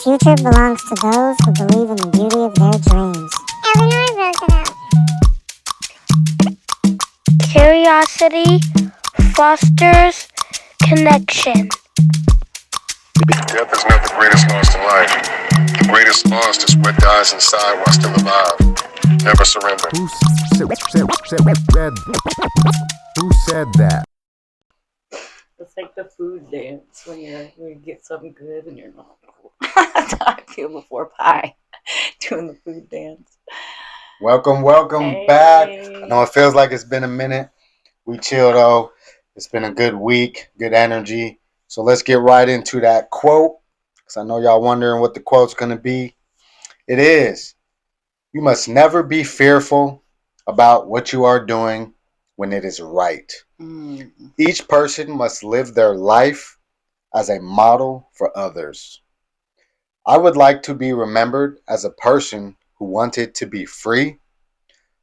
The future belongs to those who believe in the beauty of their dreams. Eleanor Roosevelt. Curiosity fosters connection. Death is not the greatest loss in life. The greatest loss is what dies inside while still alive. Never surrender. Who said that? It's like the food dance when you get something good and you're not. That's how I feel before pie, doing the food dance. Welcome back. I know it feels like it's been a minute. We chill though. It's been a good week, good energy. So let's get right into that quote, because I know y'all wondering what the quote's going to be. It is, you must never be fearful about what you are doing when it is right. Each person must live their life as a model for others. I would like to be remembered as a person who wanted to be free,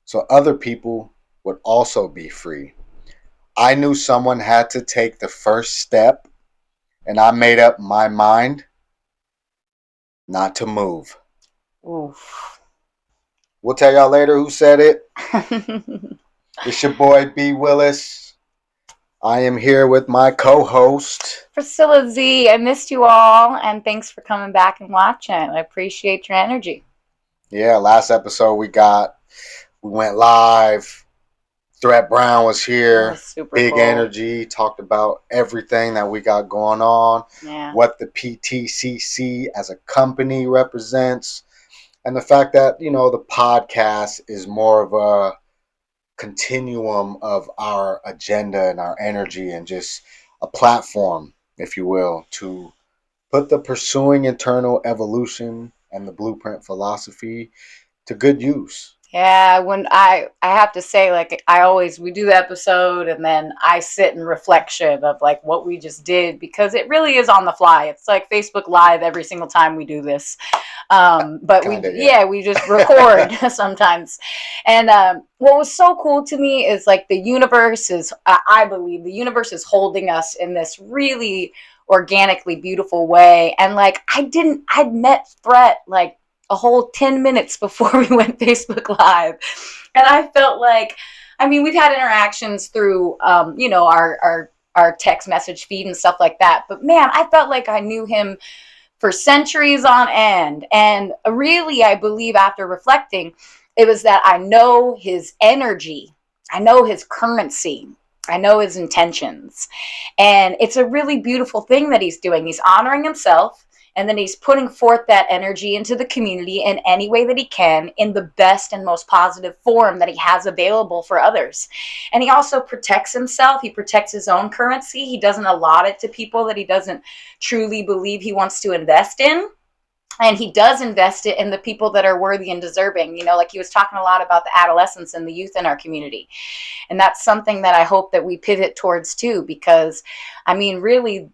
so other people would also be free. I knew someone had to take the first step, and I made up my mind not to move. Oof. We'll tell y'all later who said it. It's your boy B. Willis. I am here with my co-host Priscilla Z. I missed you all, and thanks for coming back and watching. I appreciate your energy. Yeah, last episode we went live. Threat Brown was here. Was super Big cool. energy. Talked about everything that we got going on. Yeah. What the PTCC as a company represents. And the fact that, the podcast is more of a continuum of our agenda and our energy and just a platform, if you will, to put the pursuing internal evolution and the blueprint philosophy to good use. Yeah, when I have to say, like, we do the episode and then I sit in reflection of like what we just did, because it really is on the fly. It's like Facebook Live every single time we do this. But we just record sometimes. And what was so cool to me is like the universe is, I believe the universe is holding us in this really organically beautiful way. And like I'd met Threat like a whole 10 minutes before we went Facebook Live. And I felt like, we've had interactions through, our text message feed and stuff like that. But man, I felt like I knew him for centuries on end. And really, I believe after reflecting, it was that I know his energy. I know his currency. I know his intentions. And it's a really beautiful thing that he's doing. He's honoring himself. And then he's putting forth that energy into the community in any way that he can, in the best and most positive form that he has available for others. And he also protects himself. He protects his own currency. He doesn't allot it to people that he doesn't truly believe he wants to invest in. And he does invest it in the people that are worthy and deserving. Like he was talking a lot about the adolescents and the youth in our community. And that's something that I hope that we pivot towards too, because really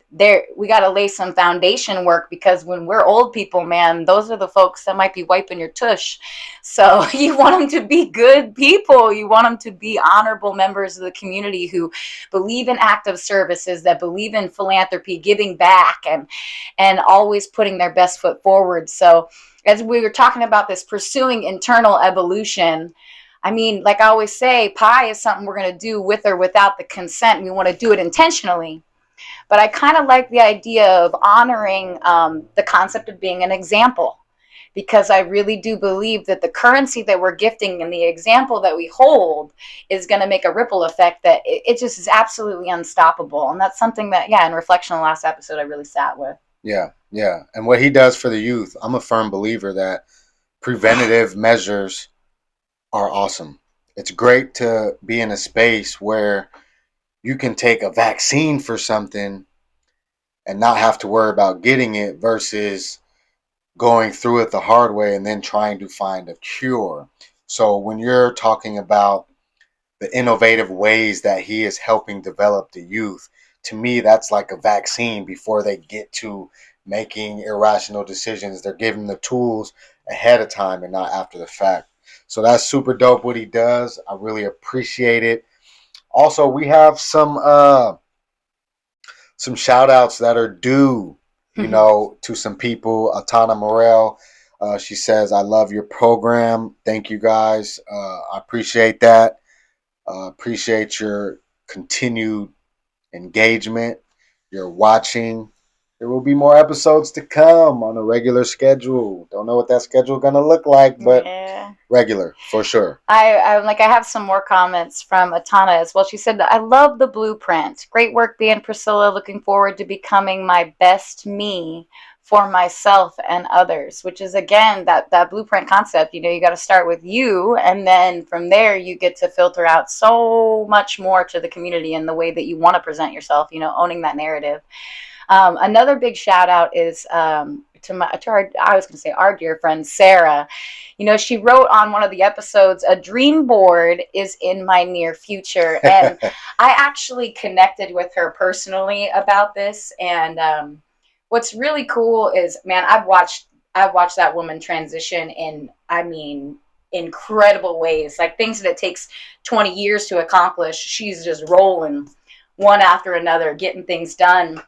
we got to lay some foundation work, because when we're old people, man, those are the folks that might be wiping your tush. So you want them to be good people. You want them to be honorable members of the community who believe in active services, that believe in philanthropy, giving back, and always putting their best foot forward. So as we were talking about this pursuing internal evolution, like I always say, pie is something we're going to do with or without the consent. We want to do it intentionally. But I kind of like the idea of honoring the concept of being an example, because I really do believe that the currency that we're gifting and the example that we hold is going to make a ripple effect that it just is absolutely unstoppable. And that's something that, in reflection on the last episode, I really sat with. Yeah. And what he does for the youth, I'm a firm believer that preventative measures are awesome. It's great to be in a space where you can take a vaccine for something and not have to worry about getting it versus going through it the hard way and then trying to find a cure. So when you're talking about the innovative ways that he is helping develop the youth. To me, that's like a vaccine before they get to making irrational decisions. They're giving the tools ahead of time and not after the fact. So that's super dope what he does. I really appreciate it. Also, we have some shout outs that are due, to some people. Atana Morel, she says, I love your program. Thank you guys. I appreciate that. Appreciate your continued engagement. You're watching. There will be more episodes to come on a regular schedule. Don't know what that schedule gonna look like, but regular for sure. I have some more comments from Atana as well. She said, I love the blueprint. Great work being Priscilla. Looking forward to becoming my best me for myself and others, which is, again, that blueprint concept. You got to start with you, and then from there you get to filter out so much more to the community in the way that you want to present yourself, owning that narrative. Another big shout out is to our dear friend Sarah. She wrote on one of the episodes, a dream board is in my near future. And I actually connected with her personally about this. And what's really cool is, man, I've watched that woman transition in, incredible ways. Like things that it takes 20 years to accomplish, she's just rolling one after another, getting things done.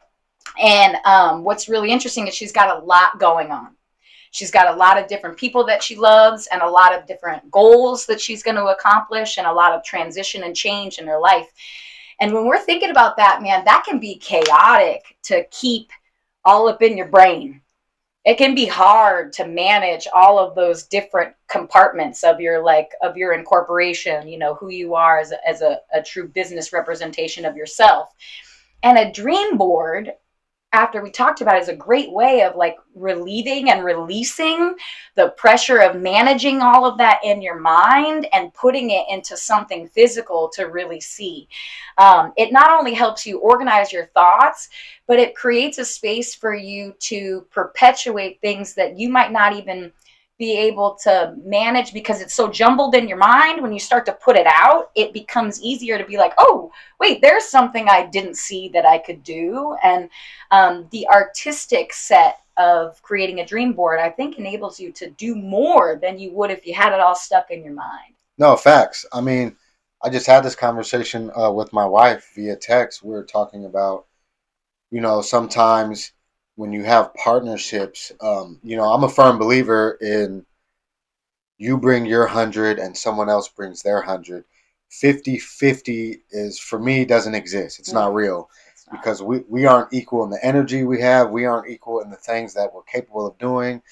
And what's really interesting is she's got a lot going on. She's got a lot of different people that she loves and a lot of different goals that she's going to accomplish and a lot of transition and change in her life. And when we're thinking about that, man, that can be chaotic to keep all up in your brain. It can be hard to manage all of those different compartments of your incorporation, who you are as a true business representation of yourself. And a dream board, after we talked about it, is a great way of relieving and releasing the pressure of managing all of that in your mind and putting it into something physical to really see. It not only helps you organize your thoughts, but it creates a space for you to perpetuate things that you might not even be able to manage because it's so jumbled in your mind. When you start to put it out, it becomes easier to be like, oh, wait, there's something I didn't see that I could do. And the artistic set of creating a dream board, I think, enables you to do more than you would if you had it all stuck in your mind. No, facts. I just had this conversation with my wife via text. We were talking about, sometimes when you have partnerships, I'm a firm believer in you bring your 100 and someone else brings their 100. 50-50 is, for me, doesn't exist. It's not real. It's not. Because we aren't equal in the energy we have. We aren't equal in the things that we're capable of doing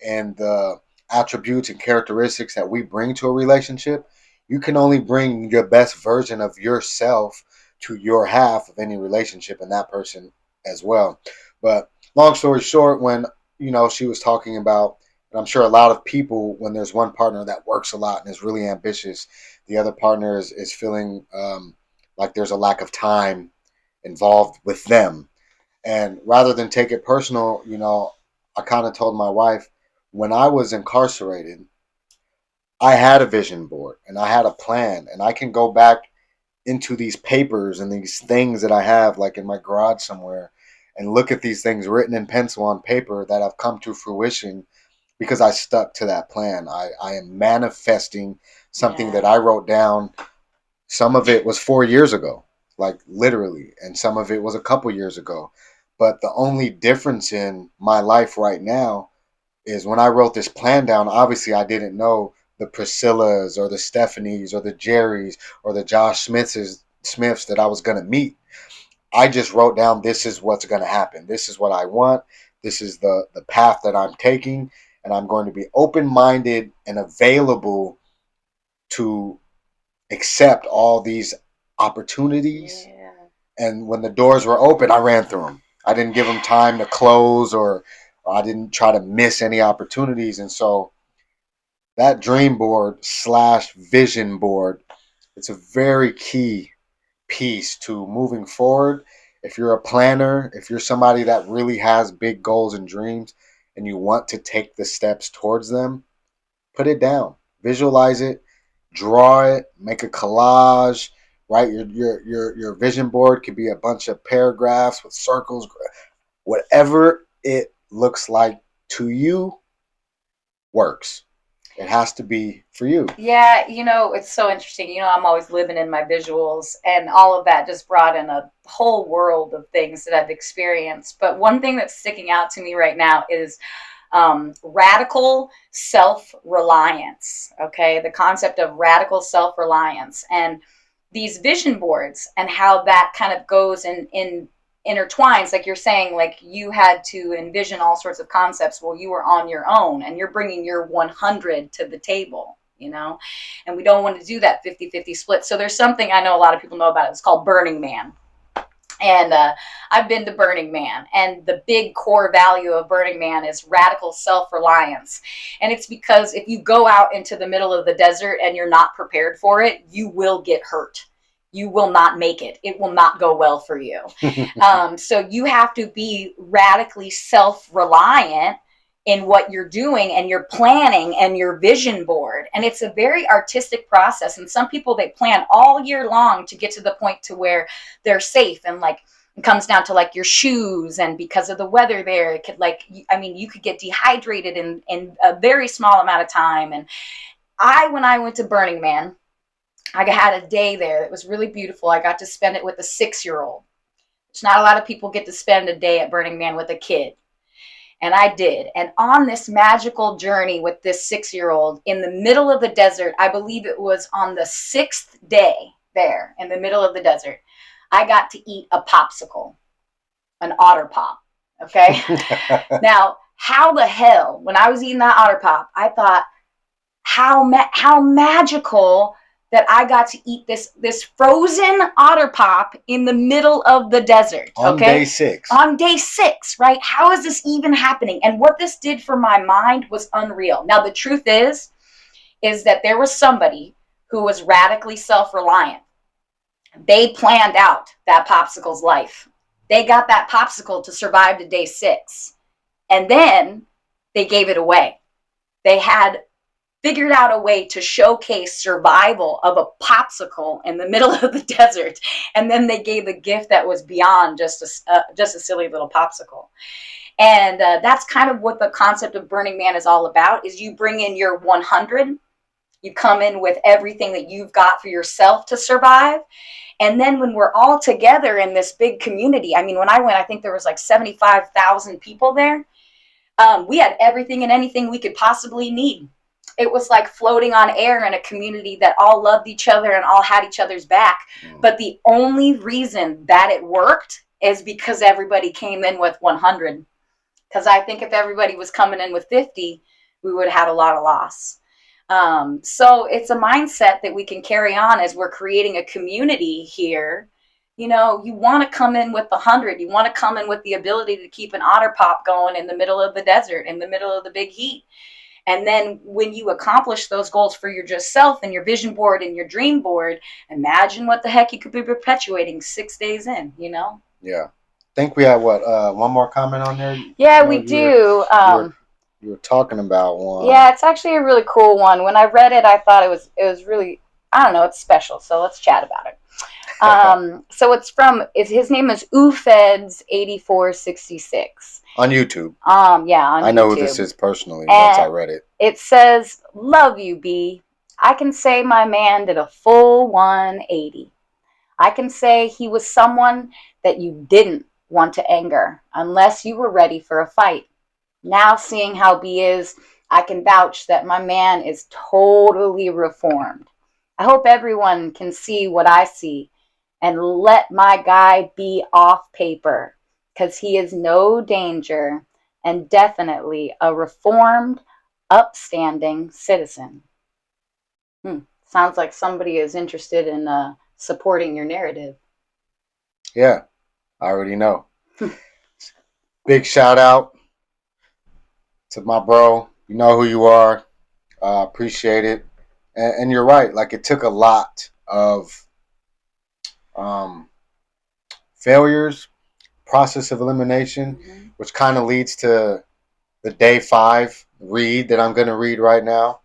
and the attributes and characteristics that we bring to a relationship. You can only bring your best version of yourself to your half of any relationship and that person as well. But long story short, when she was talking about, and I'm sure a lot of people, when there's one partner that works a lot and is really ambitious, the other partner is feeling like there's a lack of time involved with them. And rather than take it personal, I kind of told my wife, when I was incarcerated, I had a vision board and I had a plan, and I can go back into these papers and these things that I have like in my garage somewhere and look at these things written in pencil on paper that have come to fruition because I stuck to that plan. I am manifesting something that I wrote down. Some of it was 4 years ago, like literally, and some of it was a couple years ago. But the only difference in my life right now is when I wrote this plan down, obviously I didn't know the Priscillas or the Stephanies or the Jerrys or the Josh Smiths that I was going to meet. I just wrote down, this is what's going to happen. This is what I want. This is the path that I'm taking. And I'm going to be open-minded and available to accept all these opportunities. Yeah. And when the doors were open, I ran through them. I didn't give them time to close or I didn't try to miss any opportunities. And so that dream board / vision board, it's a very key piece to moving forward. If you're a planner, if you're somebody that really has big goals and dreams and you want to take the steps towards them, put it down, visualize it, draw it, make a collage, right? Your vision board could be a bunch of paragraphs with circles, whatever it looks like to you works. It has to be for you. Yeah, it's so interesting. I'm always living in my visuals, and all of that just brought in a whole world of things that I've experienced. But one thing that's sticking out to me right now is radical self-reliance. Okay, the concept of radical self-reliance and these vision boards and how that kind of goes in intertwines, like you're saying, like you had to envision all sorts of concepts. Well, you were on your own and you're bringing your 100 to the table, and we don't want to do that 50-50 split. So there's something I know a lot of people know about it. It's called Burning Man. And I've been to Burning Man, and the big core value of Burning Man is radical self-reliance. And it's because if you go out into the middle of the desert and you're not prepared for it, you will get hurt. You will not make it. It will not go well for you. So you have to be radically self-reliant in what you're doing and your planning and your vision board. And it's a very artistic process. And some people, they plan all year long to get to the point to where they're safe. And like, it comes down to like your shoes, and because of the weather there, it could you could get dehydrated in a very small amount of time. And when I went to Burning Man, I had a day there that was really beautiful. I got to spend it with a 6-year-old. It's not a lot of people get to spend a day at Burning Man with a kid. And I did. And on this magical journey with this 6-year-old in the middle of the desert, I believe it was on the 6th day there in the middle of the desert, I got to eat a popsicle, an otter pop. Okay. Now, how the hell, when I was eating that otter pop, I thought, how magical that I got to eat this frozen otter pop in the middle of the desert. On day 6. On day 6, right? How is this even happening? And what this did for my mind was unreal. Now, the truth is that there was somebody who was radically self-reliant. They planned out that popsicle's life. They got that popsicle to survive to day 6. And then they gave it away. They had figured out a way to showcase survival of a popsicle in the middle of the desert, and then they gave a gift that was beyond just a silly little popsicle. And that's kind of what the concept of Burning Man is all about. Is you bring in your 100, you come in with everything that you've got for yourself to survive, and then when we're all together in this big community, I mean, when I went, I think there was like 75,000 people there. We had everything and anything we could possibly need. It was like floating on air in a community that all loved each other and all had each other's back. But the only reason that it worked is because everybody came in with 100. Because I think if everybody was coming in with 50, we would have had a lot of loss. So it's a mindset that we can carry on as we're creating a community here. You want to come in with the 100. You want to come in with the ability to keep an otter pop going in the middle of the desert, in the middle of the big heat. And then when you accomplish those goals for your just self and your vision board and your dream board, imagine what the heck you could be perpetuating 6 days in, Yeah. I think we have one more comment on there? Yeah, we do. You were talking about one. Yeah, it's actually a really cool one. When I read it, I thought it was really, I don't know, it's special. So let's chat about it. So his name is Ufeds8466. On YouTube. Yeah, on I know YouTube. who this is personally once I read it. It says, "Love you, B. I can say my man did a full 180. I can say he was someone that you didn't want to anger unless you were ready for a fight. Now seeing how B is, I can vouch that my man is totally reformed. I hope everyone can see what I see and let my guy be off paper, because he is no danger and definitely a reformed, upstanding citizen." Sounds like somebody is interested in supporting your narrative. Yeah, I already know. Big shout out to my bro. You know who you are. Appreciate it. And you're right. Like, it took a lot of failures, process of elimination, which kind of leads to the day 5 read that I'm going to read right now.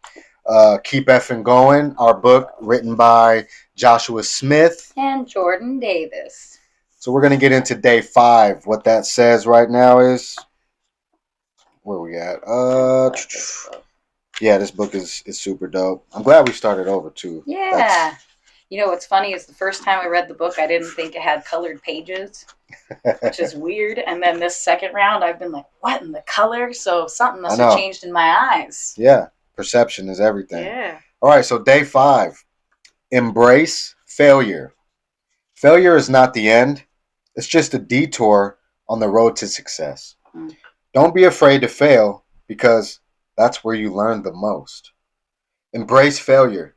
Keep Effing Going, our book written by Joshua Smith and Jordan Davis. So we're going to get into day 5. What that says right now is, where we at? Yeah, this book is super dope. I'm glad we started over too. Yeah. You know what's funny is the first time I read the book, I didn't think it had colored pages, which is weird. And then this second round, I've been like, what in the color? So something must have changed in my eyes. Yeah, perception is everything. Yeah. All right, so day 5, embrace failure. Failure is not the end. It's just a detour on the road to success. Don't be afraid to fail because that's where you learn the most. Embrace failure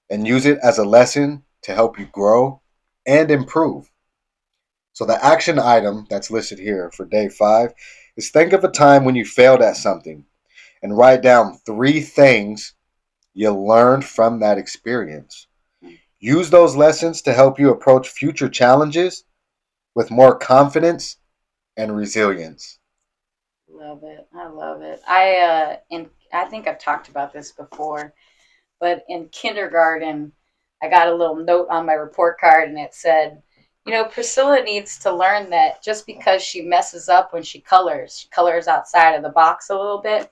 and use it as a lesson to help you grow and improve. So the action item that's listed here for day 5 is think of a time when you failed at something and write down 3 things you learned from that experience. Use those lessons to help you approach future challenges with more confidence and resilience. Love it. I love it. I think I've talked about this before, but in kindergarten, I got a little note on my report card and it said, Priscilla needs to learn that just because she messes up when she colors outside of the box a little bit,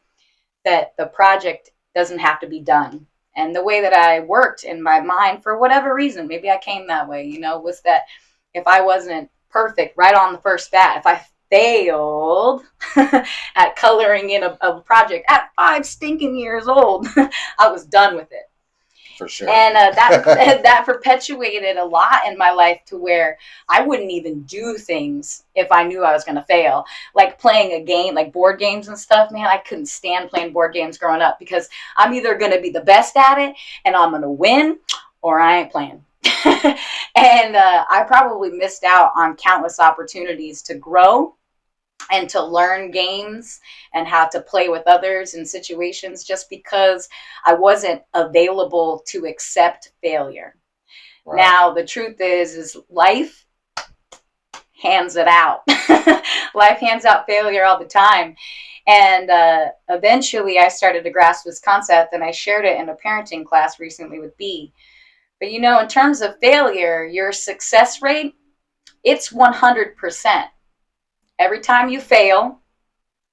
that the project doesn't have to be done. And the way that I worked in my mind, for whatever reason, maybe I came that way, was that if I wasn't perfect right on the first bat, if I failed at coloring in a project at 5 stinking years old, I was done with it. For sure. And that perpetuated a lot in my life to where I wouldn't even do things if I knew I was going to fail. Like playing a game, like board games and stuff, man, I couldn't stand playing board games growing up because I'm either going to be the best at it and I'm going to win or I ain't playing. And I probably missed out on countless opportunities to grow and to learn games and how to play with others in situations just because I wasn't available to accept failure. Right. Now, the truth is life hands it out. Life hands out failure all the time. And eventually I started to grasp this concept and I shared it in a parenting class recently with B. But in terms of failure, your success rate, it's 100%. Every time you fail,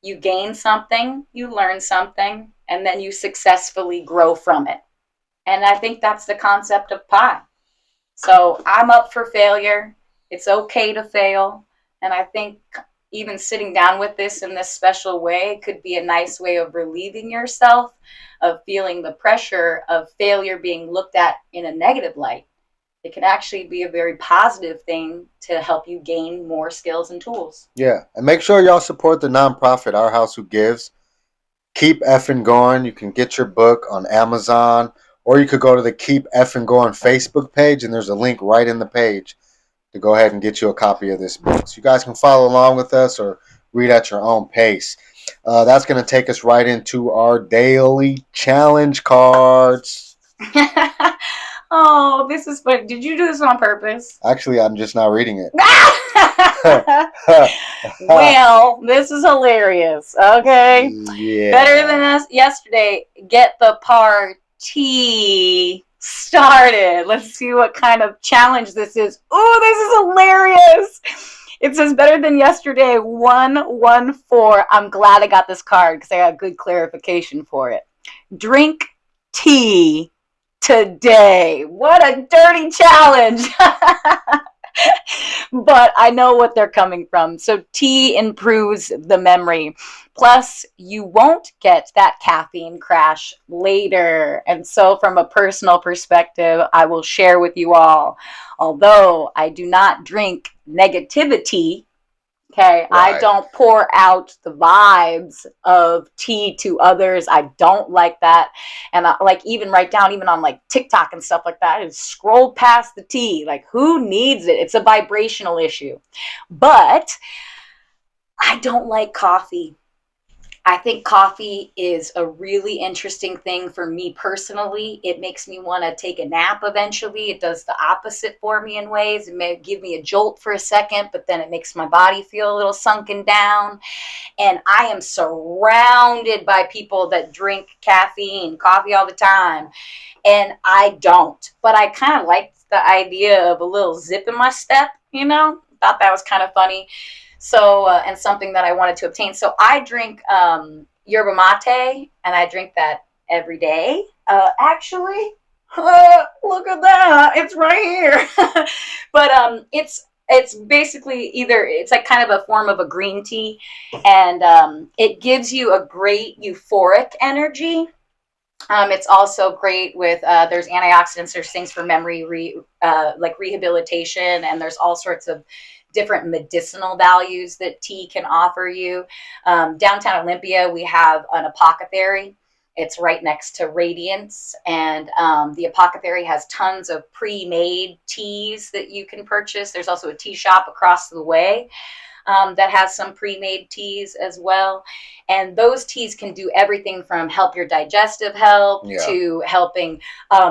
you gain something, you learn something, and then you successfully grow from it. And I think that's the concept of PIE. So I'm up for failure. It's okay to fail. And I think even sitting down with this in this special way could be a nice way of relieving yourself of feeling the pressure of failure being looked at in a negative light. It can actually be a very positive thing to help you gain more skills and tools. Yeah, and make sure y'all support the nonprofit Our House Who Gives. Keep Effing Going. You can get your book on Amazon, or you could go to the Keep Effing Going Facebook page, and there's a link right in the page to go ahead and get you a copy of this book. So you guys can follow along with us or read at your own pace. That's going to take us right into our daily challenge cards. Oh, this is fun. Did you do this on purpose? Actually, I'm just not reading it. Well, this is hilarious. Okay. Yeah. Better than us yesterday. Get the party started. Let's see what kind of challenge this is. Oh, this is hilarious. It says better than yesterday, 114. I'm glad I got this card because I got good clarification for it. Drink tea today. What a dirty challenge. But I know what they're coming from. So tea improves the memory. Plus, you won't get that caffeine crash later. And so from a personal perspective, I will share with you all. Although I do not drink negativity, okay, right. I don't pour out the vibes of tea to others. I don't like that. And I even write down, even on TikTok and stuff like that, I just scroll past the tea. Who needs it? It's a vibrational issue. But I don't like coffee. I think coffee is a really interesting thing for me personally. It makes me want to take a nap eventually. It does the opposite for me in ways. It may give me a jolt for a second, but then it makes my body feel a little sunken down. And I am surrounded by people that drink caffeine, coffee all the time. And I don't. But I kind of liked the idea of a little zip in my step, Thought that was kind of funny. So, and something that I wanted to obtain. So I drink yerba mate, and I drink that every day. Actually, look at that. It's right here. But it's basically it's like kind of a form of a green tea, and it gives you a great euphoric energy. It's also great with there's antioxidants, there's things for memory, like rehabilitation, and there's all sorts of different medicinal values that tea can offer you. Downtown Olympia, we have an apothecary. It's right next to Radiance, and the apothecary has tons of pre-made teas that you can purchase. There's also a tea shop across the way that has some pre-made teas as well. And those teas can do everything from help your digestive health to helping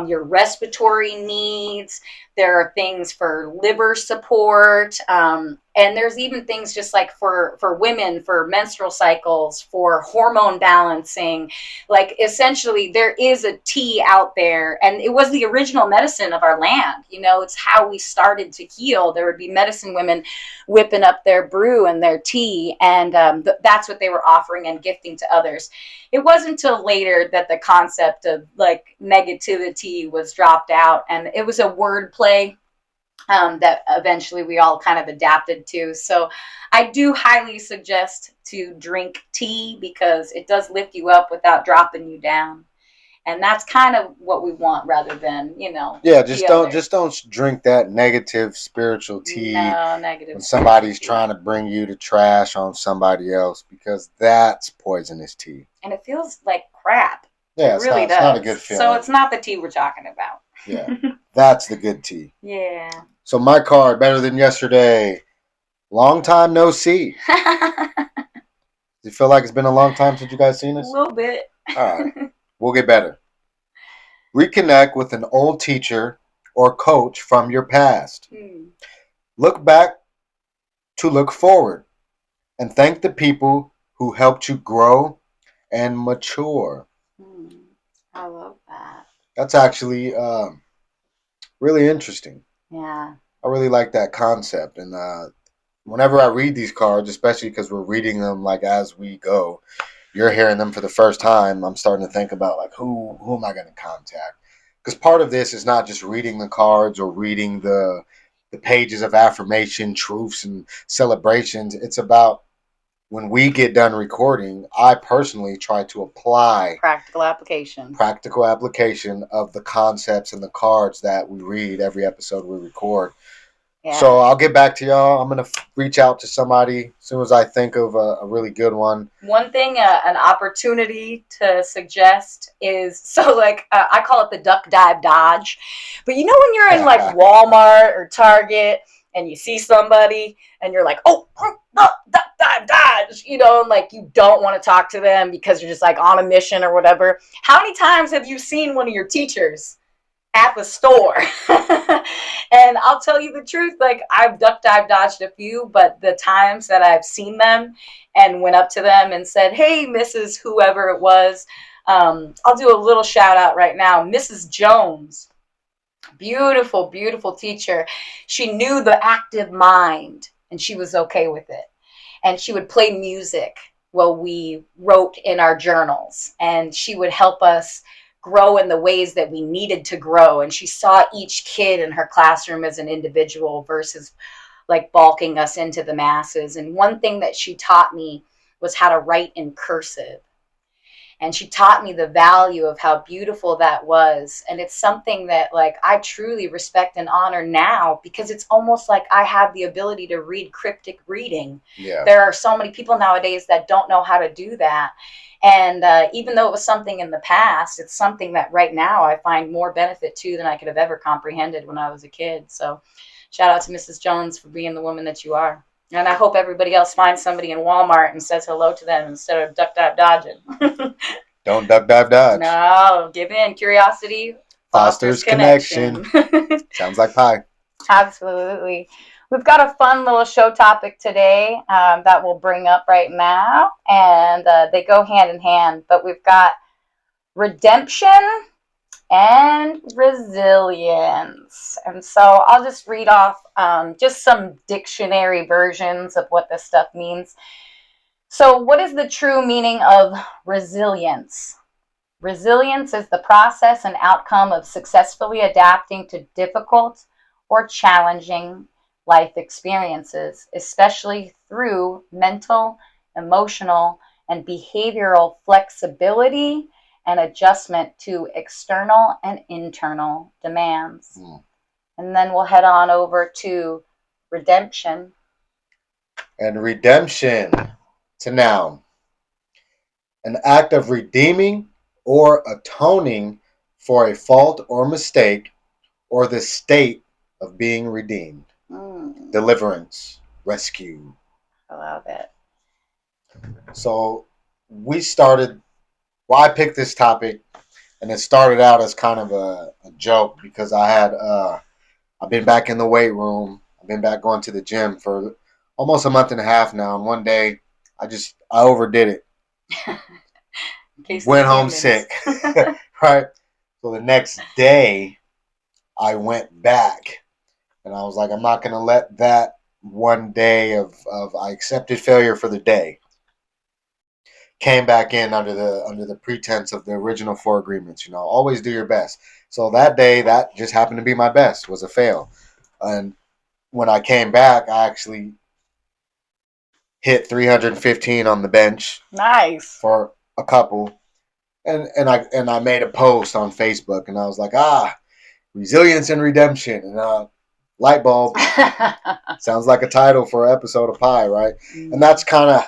your respiratory needs. There are things for liver support. And there's even things just like for women, for menstrual cycles, for hormone balancing. Like essentially there is a tea out there, and it was the original medicine of our land. It's how we started to heal. There would be medicine women whipping up their brew and their tea, and that's what they were offering and gifting to others. It wasn't until later that the concept of like negativity was dropped out, and it was a word play that eventually we all kind of adapted to. So I do highly suggest to drink tea because it does lift you up without dropping you down. And that's kind of what we want rather than, just don't drink that negative spiritual tea. No, negative. When somebody's trying to bring you to trash on somebody else, because that's poisonous tea. And it feels like crap. Yeah, it really does. It's not a good feeling. So it's not the tea we're talking about. Yeah, that's the good tea. Yeah. So my card, better than yesterday. Long time no see. Does it feel like it's been a long time since you guys seen us? A little bit. All right. We'll get better. Reconnect with an old teacher or coach from your past. Look back to look forward, and thank the people who helped you grow and mature. I love that. That's actually really interesting. Yeah. I really like that concept. And whenever I read these cards, especially because we're reading them like as we go, you're hearing them for the first time, I'm starting to think about like who am I going to contact? Because part of this is not just reading the cards or reading the pages of affirmation, truths, and celebrations. It's about when we get done recording, I personally try to apply practical application of the concepts and the cards that we read every episode we record. Yeah. So I'll get back to y'all. I'm going to reach out to somebody as soon as I think of a really good one. One thing, an opportunity to suggest is, so like, I call it the duck, dive, dodge. But when you're in like Walmart or Target and you see somebody and you're like, oh, duck, dive, dodge, and like you don't want to talk to them because you're just like on a mission or whatever. How many times have you seen one of your teachers at the store? And I'll tell you the truth, like I've duck dive dodged a few, but the times that I've seen them and went up to them and said, hey, Mrs. whoever it was, I'll do a little shout out right now. Mrs. Jones, beautiful, beautiful teacher. She knew the active mind and she was okay with it. And she would play music while we wrote in our journals, and she would help us grow in the ways that we needed to grow. And she saw each kid in her classroom as an individual versus like bulking us into the masses. And one thing that she taught me was how to write in cursive. And she taught me the value of how beautiful that was. And it's something that like I truly respect and honor now, because it's almost like I have the ability to read cryptic reading. Yeah. There are so many people nowadays that don't know how to do that. And even though it was something in the past, it's something that right now I find more benefit to than I could have ever comprehended when I was a kid. So shout out to Mrs. Jones for being the woman that you are. And I hope everybody else finds somebody in Walmart and says hello to them instead of duck, dive, dodging. Don't duck, dive, dodge. No, give in. Curiosity Fosters connection. Sounds like pie. Absolutely. We've got a fun little show topic today that we'll bring up right now, and they go hand in hand. But we've got redemption and resilience. And so I'll just read off just some dictionary versions of what this stuff means. So, what is the true meaning of resilience? Resilience is the process and outcome of successfully adapting to difficult or challenging life experiences, especially through mental, emotional, and behavioral flexibility and adjustment to external and internal demands. And then we'll head on over to redemption. And redemption, it's a noun. An act of redeeming or atoning for a fault or mistake, or the state of being redeemed. Deliverance, rescue. I love it. So we started, well, I picked this topic, and it started out as kind of a joke because I've been back in the weight room. I've been back going to the gym for almost a month and a half now. And one day I overdid it. Went home sick. Right. So the next day I went back, and I was like, I'm not going to let that one day of I accepted failure for the day. Came back in under the pretense of the original 4 agreements, always do your best. So that day, that just happened to be my best, was a fail. And when I came back, I actually hit 315 on the bench. Nice. For a couple. And I made a post on Facebook, and I was like, resilience and redemption. And light bulb. Sounds like a title for an episode of Pie, right? And that's kind of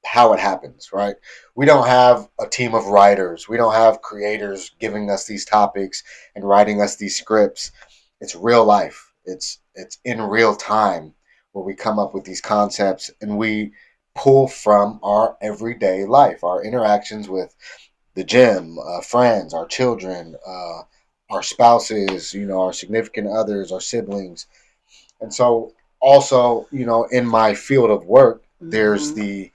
how it happens, right? We don't have a team of writers. We don't have creators giving us these topics and writing us these scripts. It's real life. It's in real time where we come up with these concepts, and we pull from our everyday life, our interactions with the gym, friends, our children, our spouses, our significant others, our siblings. And so also, in my field of work, there's the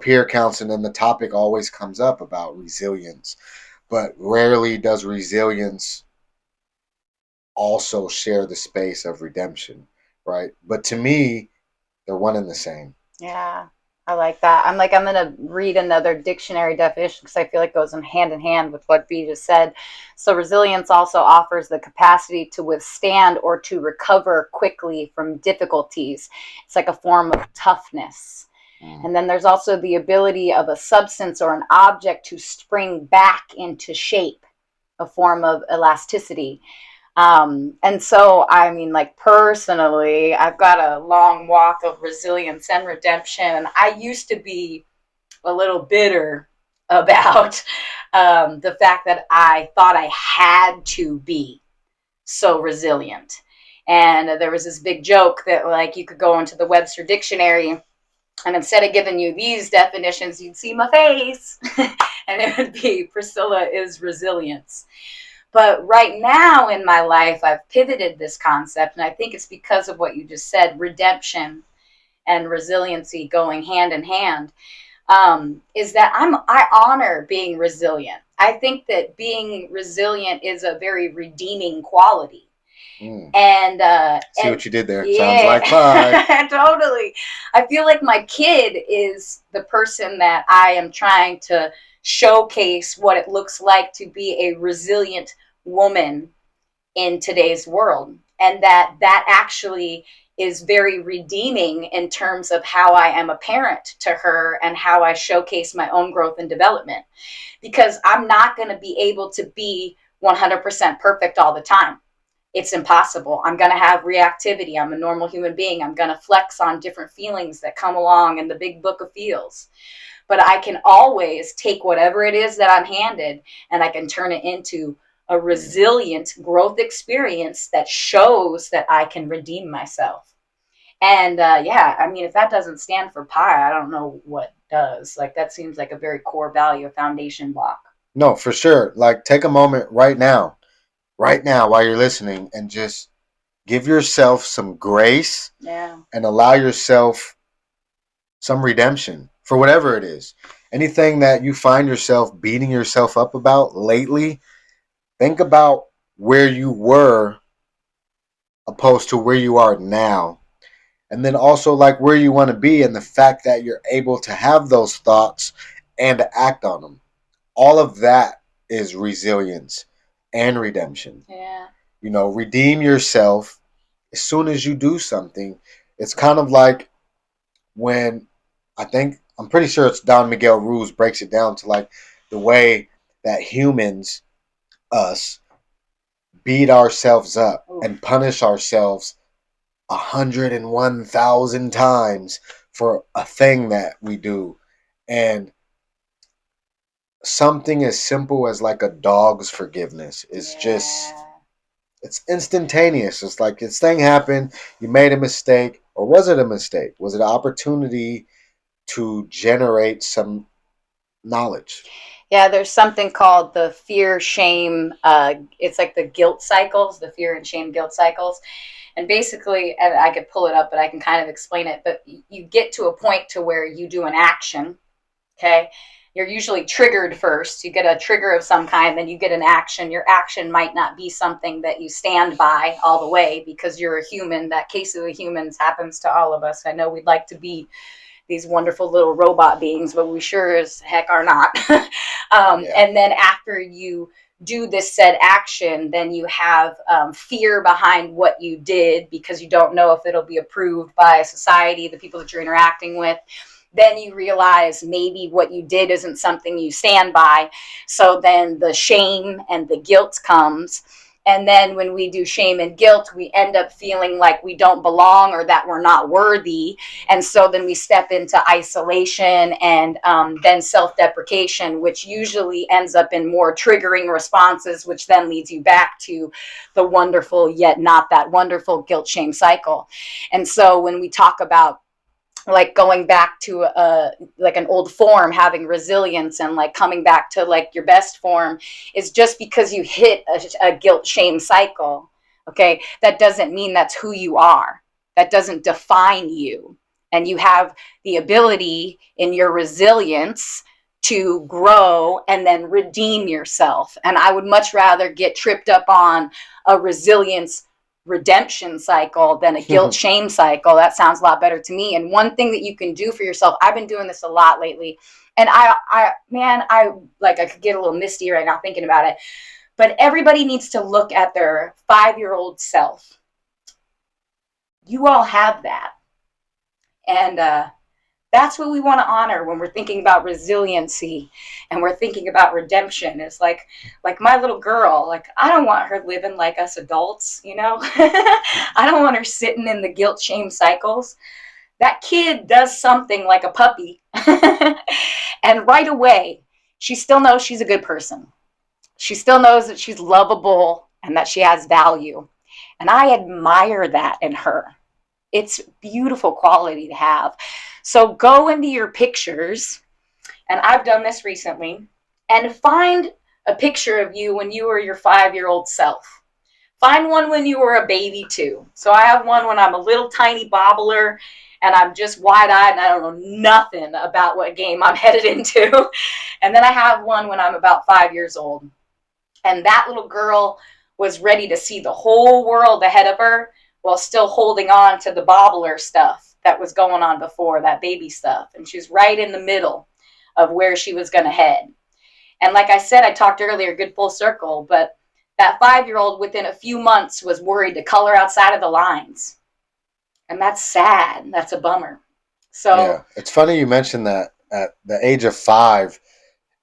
peer counseling, and the topic always comes up about resilience, but rarely does resilience also share the space of redemption, right? But to me, they're one and the same. Yeah, I like that. I'm going to read another dictionary definition because I feel like it goes in hand with what B just said. So resilience also offers the capacity to withstand or to recover quickly from difficulties. It's like a form of toughness. And then there's also the ability of a substance or an object to spring back into shape, a form of elasticity. And so, I mean, like personally, I've got a long walk of resilience and redemption. And I used to be a little bitter about the fact that I thought I had to be so resilient. And there was this big joke that like you could go into the Webster Dictionary, and instead of giving you these definitions, you'd see my face and it would be Priscilla is resilience. But right now in my life, I've pivoted this concept, and I think it's because of what you just said, redemption and resiliency going hand in hand, is that I honor being resilient. I think that being resilient is a very redeeming quality. And see what you did there. Yeah. Sounds like pie. Totally. I feel like my kid is the person that I am trying to showcase what it looks like to be a resilient woman in today's world, and that actually is very redeeming in terms of how I am a parent to her and how I showcase my own growth and development, because I'm not going to be able to be 100% perfect all the time. It's impossible. I'm going to have reactivity. I'm a normal human being. I'm going to flex on different feelings that come along in the big book of feels. But I can always take whatever it is that I'm handed, and I can turn it into a resilient growth experience that shows that I can redeem myself. And yeah, I mean, if that doesn't stand for PIE, I don't know what does. Like, that seems like a very core value, a foundation block. No, for sure. Like, take a moment right now, while you're listening, and just give yourself some grace Yeah. and allow yourself some redemption for whatever it is. Anything that you find yourself beating yourself up about lately, think about where you were opposed to where you are now. And then also like where you want to be and the fact that you're able to have those thoughts and to act on them. All of that is resilience and redemption. Yeah. You know, redeem yourself as soon as you do something. It's kind of like when I'm pretty sure it's Don Miguel Ruiz breaks it down to like the way that humans, us, beat ourselves up Oof. and punish ourselves 101,000 times for a thing that we do. And something as simple as like a dog's forgiveness is just, it's instantaneous. It's like this thing happened, you made a mistake, or was it a mistake? Was it an opportunity to generate some knowledge? Yeah, there's something called the fear shame. It's like the guilt cycles, the fear and shame guilt cycles. And basically, and I could pull it up, but I can kind of explain it. But you get to a point to where you do an action. Okay. You're usually triggered first. You get a trigger of some kind, then you get an action. Your action might not be something that you stand by all the way because you're a human. That case of the humans happens to all of us. I know we'd like to be these wonderful little robot beings, but we sure as heck are not. And then after you do this said action, then you have fear behind what you did because you don't know if it'll be approved by society, the people that you're interacting with. Then you realize maybe what you did isn't something you stand by. So then the shame and the guilt comes. And then when we do shame and guilt, we end up feeling like we don't belong or that we're not worthy. And so then we step into isolation and then self-deprecation, which usually ends up in more triggering responses, which then leads you back to the wonderful yet not that wonderful guilt shame cycle. And so when we talk about like going back to like an old form, having resilience and like coming back to like your best form, is just because you hit a guilt shame cycle, okay, that doesn't mean that's who you are. That doesn't define you. And you have the ability in your resilience to grow and then redeem yourself. And I would much rather get tripped up on a resilience redemption cycle than a guilt shame cycle. That sounds a lot better to me. And one thing that you can do for yourself, I've been doing this a lot lately, and I could get a little misty right now thinking about it, but everybody needs to look at their 5-year-old self. You all have that. And that's what we want to honor when we're thinking about resiliency and we're thinking about redemption. It's like my little girl, like I don't want her living like us adults, you know? I don't want her sitting in the guilt shame cycles. That kid does something like a puppy. And right away, she still knows she's a good person. She still knows that she's lovable and that she has value. And I admire that in her. It's beautiful quality to have. So go into your pictures, and I've done this recently, and find a picture of you when you were your 5-year-old self. Find one when you were a baby too. So I have one when I'm a little tiny bobbler and I'm just wide-eyed and I don't know nothing about what game I'm headed into. And then I have one when I'm about 5 years old. And that little girl was ready to see the whole world ahead of her while still holding on to the bobbler stuff that was going on before, that baby stuff. And she's right in the middle of where she was going to head. And like I said, I talked earlier, good full circle, but that 5-year-old within a few months was worried to color outside of the lines. And that's sad. That's a bummer. So yeah, it's funny you mentioned that at the age of 5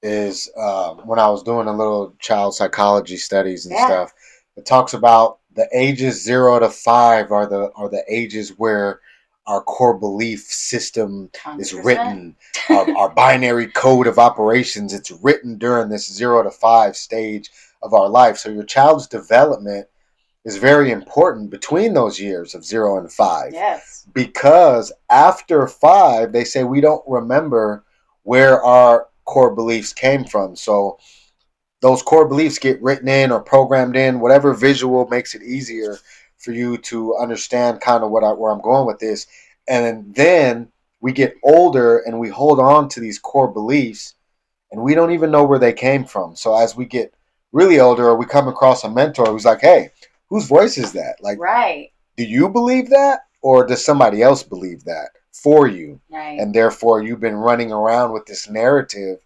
is when I was doing a little child psychology studies and stuff. It talks about the ages 0 to 5 are the ages where our core belief system 100%. Is written. Our binary code of operations, it's written during this 0 to 5 stage of our life. So your child's development is very important between those years of 0 and 5. Yes. Because after 5, they say we don't remember where our core beliefs came from. So those core beliefs get written in or programmed in, whatever visual makes it easier for you to understand kind of where I'm going with this. And then we get older and we hold on to these core beliefs and we don't even know where they came from. So as we get really older or we come across a mentor who's like, hey, whose voice is that? Like, right. Do you believe that? Or does somebody else believe that for you? Right. And therefore you've been running around with this narrative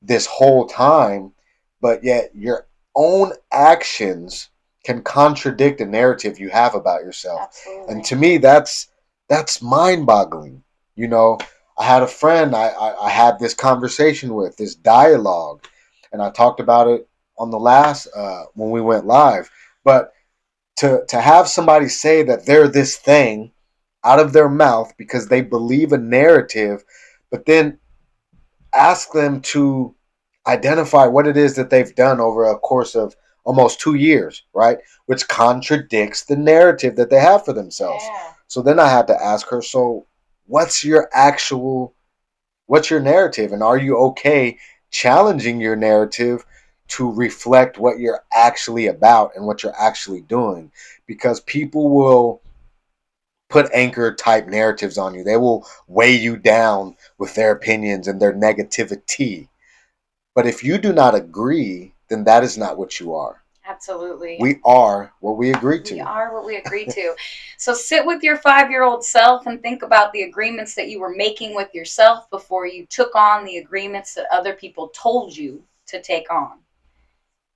this whole time, but yet your own actions can contradict the narrative you have about yourself. Absolutely. And to me, that's mind-boggling. You know, I had a friend I had this conversation with, this dialogue, and I talked about it on the last when we went live. But to have somebody say that they're this thing out of their mouth because they believe a narrative, but then ask them to identify what it is that they've done over a course of almost 2 years, right? Which contradicts the narrative that they have for themselves. Yeah. So then I had to ask her, so what's your narrative? And are you okay challenging your narrative to reflect what you're actually about and what you're actually doing? Because people will put anchor type narratives on you. They will weigh you down with their opinions and their negativity. But if you do not agree, then that is not what you are. Absolutely. We are what we agree to. We are what we agree to. So sit with your 5-year-old self and think about the agreements that you were making with yourself before you took on the agreements that other people told you to take on.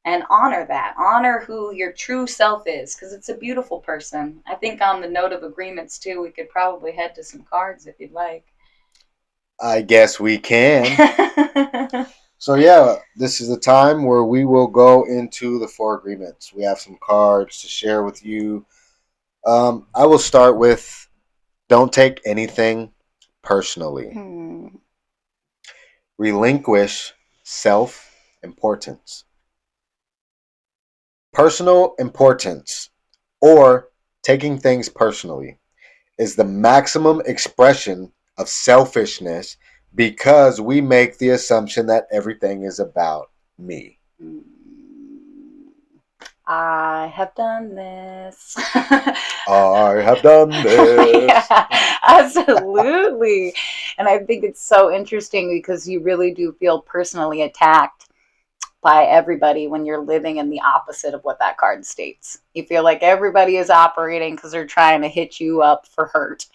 And honor that. Honor who your true self is, because it's a beautiful person. I think on the note of agreements, too, we could probably head to some cards if you'd like. I guess we can. So yeah, this is the time where we will go into the 4 agreements. We have some cards to share with you. I will start with, don't take anything personally. Relinquish self-importance. Personal importance, or taking things personally, is the maximum expression of selfishness because we make the assumption that everything is about me. I have done this. I have done this. Yeah, absolutely. And I think it's so interesting because you really do feel personally attacked by everybody when you're living in the opposite of what that card states. You feel like everybody is operating because they're trying to hit you up for hurt.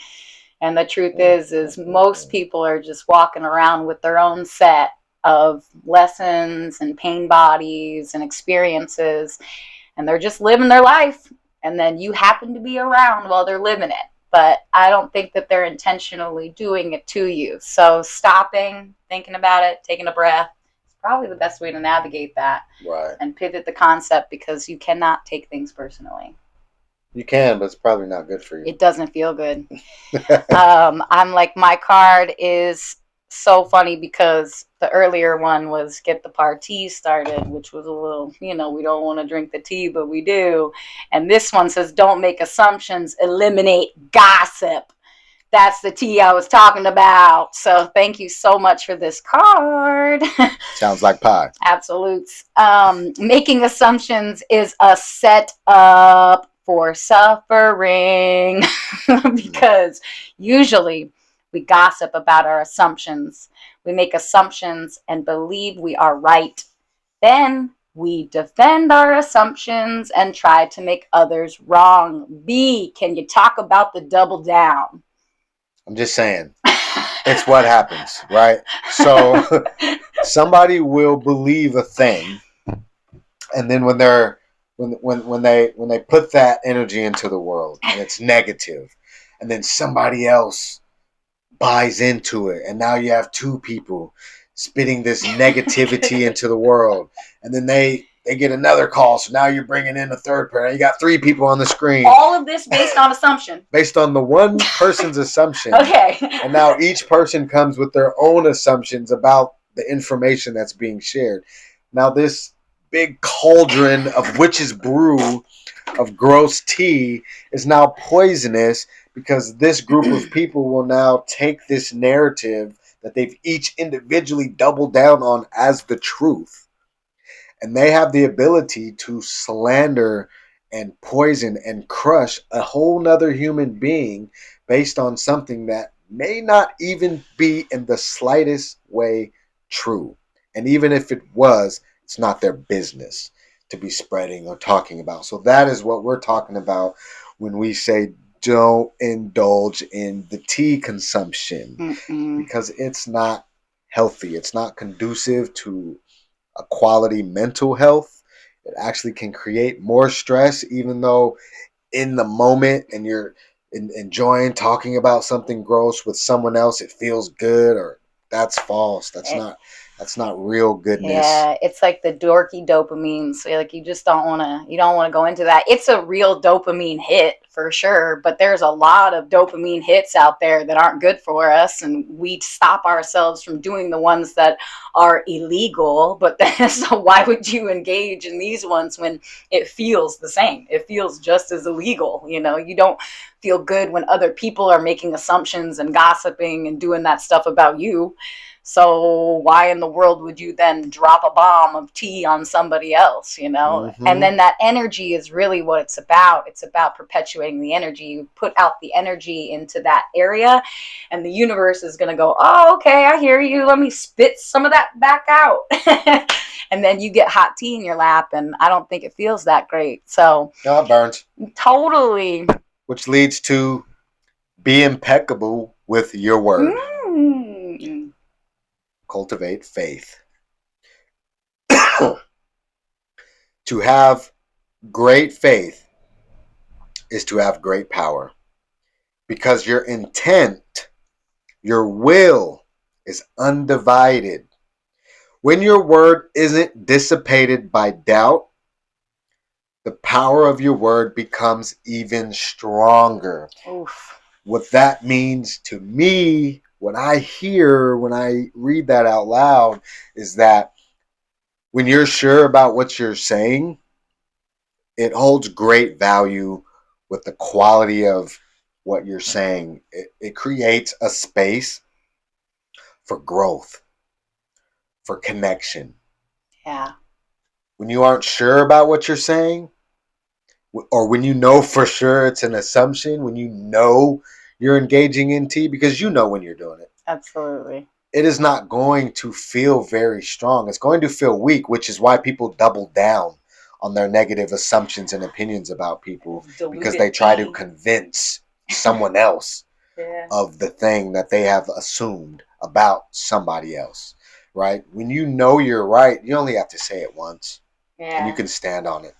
And the truth is most people are just walking around with their own set of lessons and pain bodies and experiences, and they're just living their life. And then you happen to be around while they're living it. But I don't think that they're intentionally doing it to you. So stopping, thinking about it, taking a breath, probably the best way to navigate that. Right. And pivot the concept, because you cannot take things personally. You can, but it's probably not good for you. It doesn't feel good. I'm like, my card is so funny because the earlier one was get the party started, which was a little, we don't want to drink the tea, but we do. And this one says, don't make assumptions, eliminate gossip. That's the tea I was talking about. So thank you so much for this card. Sounds like pie. Absolutes. Making assumptions is a setup for suffering because usually we gossip about our assumptions. We make assumptions and believe we are right. Then we defend our assumptions and try to make others wrong. B, can you talk about the double down? I'm just saying, it's what happens, right? So somebody will believe a thing, and then when they put that energy into the world and it's negative, and then somebody else buys into it, and now you have 2 people spitting this negativity into the world, and then they get another call, so now you're bringing in a third person. You got 3 people on the screen. All of this based on assumption. Based on the one person's assumption. Okay. And now each person comes with their own assumptions about the information that's being shared. Now this big cauldron of witch's brew of gross tea is now poisonous because this group of people will now take this narrative that they've each individually doubled down on as the truth. And they have the ability to slander and poison and crush a whole nother human being based on something that may not even be in the slightest way true. And even if it was, it's not their business to be spreading or talking about. So that is what we're talking about when we say don't indulge in the tea consumption. Because it's not healthy. It's not conducive to a quality mental health. It actually can create more stress, even though in the moment and you're enjoying talking about something gross with someone else, it feels good. Or that's false. That's not real goodness. Yeah, it's like the dorky dopamine. So like you just don't want to go into that. It's a real dopamine hit for sure, but there's a lot of dopamine hits out there that aren't good for us, and we stop ourselves from doing the ones that are illegal. But then, so why would you engage in these ones when it feels the same? It feels just as illegal. You know, you don't feel good when other people are making assumptions and gossiping and doing that stuff about you. So why in the world would you then drop a bomb of tea on somebody else, you know? Mhm. And then that energy is really what it's about. It's about perpetuating the energy. You put out the energy into that area, and the universe is going to go, oh, okay, I hear you. Let me spit some of that back out. And then you get hot tea in your lap, and I don't think it feels that great. So No, it burns. Totally. Which leads to be impeccable with your word. Cultivate faith. To have great faith is to have great power, because your intent, your will is undivided. When your word isn't dissipated by doubt, the power of your word becomes even stronger. Oof. What that means to me, what I hear when I read that out loud, is that when you're sure about what you're saying, it holds great value with the quality of what you're saying. It creates a space for growth, for connection. Yeah. When you aren't sure about what you're saying, or when you know for sure it's an assumption, when you know you're engaging in tea, because you know when you're doing it. Absolutely. It is not going to feel very strong. It's going to feel weak, which is why people double down on their negative assumptions and opinions about people, because they try to convince someone else of the thing that they have assumed about somebody else, right? When you know you're right, you only have to say it once, and you can stand on it.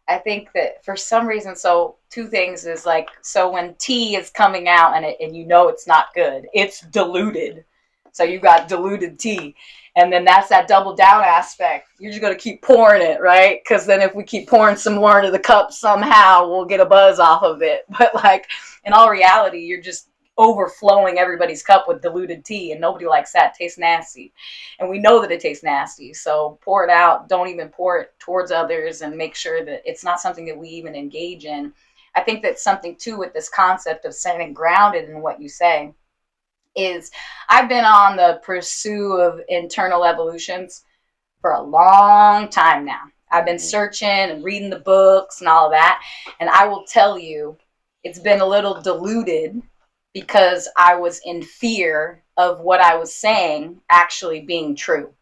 I think that for some reason, so two things is like, so when tea is coming out and you know it's not good, it's diluted. So you got diluted tea. And then that's that double down aspect. You're just going to keep pouring it, right? Because then if we keep pouring some more into the cup, somehow we'll get a buzz off of it. But like in all reality, you're just overflowing everybody's cup with diluted tea, and nobody likes that. It tastes nasty. And we know that it tastes nasty. So pour it out. Don't even pour it towards others, and make sure that it's not something that we even engage in. I think that's something too with this concept of staying grounded in what you say. Is I've been on the pursuit of internal evolutions for a long time now. I've been searching and reading the books and all of that. And I will tell you, it's been a little diluted because I was in fear of what I was saying actually being true.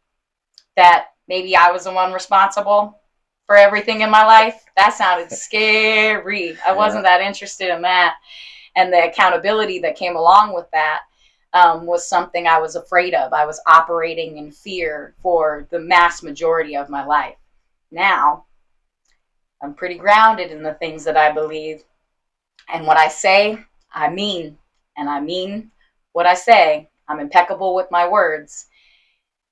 That maybe I was the one responsible for everything in my life. That sounded scary. I wasn't that interested in that. And the accountability that came along with that was something I was afraid of. I was operating in fear for the mass majority of my life. Now, I'm pretty grounded in the things that I believe. And what I say, I mean. And I mean what I say. I'm impeccable with my words.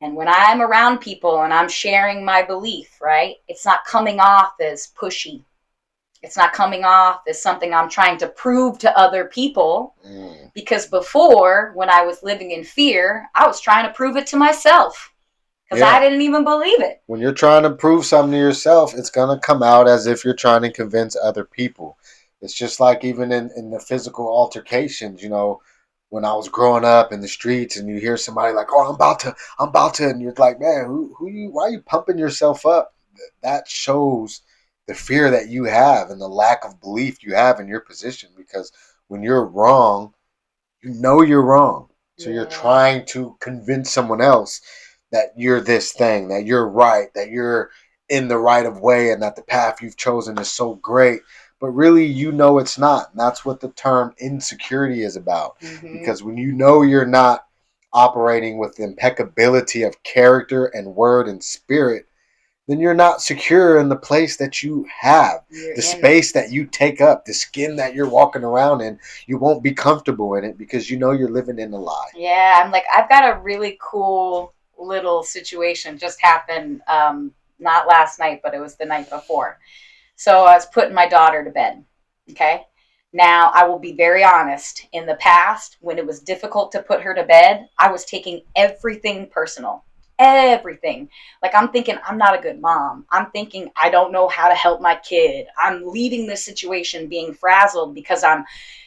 And when I'm around people and I'm sharing my belief, right, it's not coming off as pushy. It's not coming off as something I'm trying to prove to other people. Because before, when I was living in fear, I was trying to prove it to myself. because I didn't even believe it. When you're trying to prove something to yourself, it's going to come out as if you're trying to convince other people. It's just like even in the physical altercations, when I was growing up in the streets and you hear somebody like, oh, I'm about to, and you're like, man, why are you pumping yourself up? That shows the fear that you have and the lack of belief you have in your position, because when you're wrong, you know you're wrong. So you're trying to convince someone else that you're this thing, that you're right, that you're in the right of way, and that the path you've chosen is so great. But really, it's not. And that's what the term insecurity is about. Because when you know you're not operating with impeccability of character and word and spirit, then you're not secure in the place that you have, the space that you take up, the skin that you're walking around in. You won't be comfortable in it because you're living in a lie. Yeah, I'm like, I've got a really cool little situation just happened, not last night, but it was the night before. So I was putting my daughter to bed, okay? Now, I will be very honest. In the past, when it was difficult to put her to bed, I was taking everything personal. Everything. Like, I'm thinking I'm not a good mom. I'm thinking I don't know how to help my kid. I'm leaving this situation being frazzled because I'm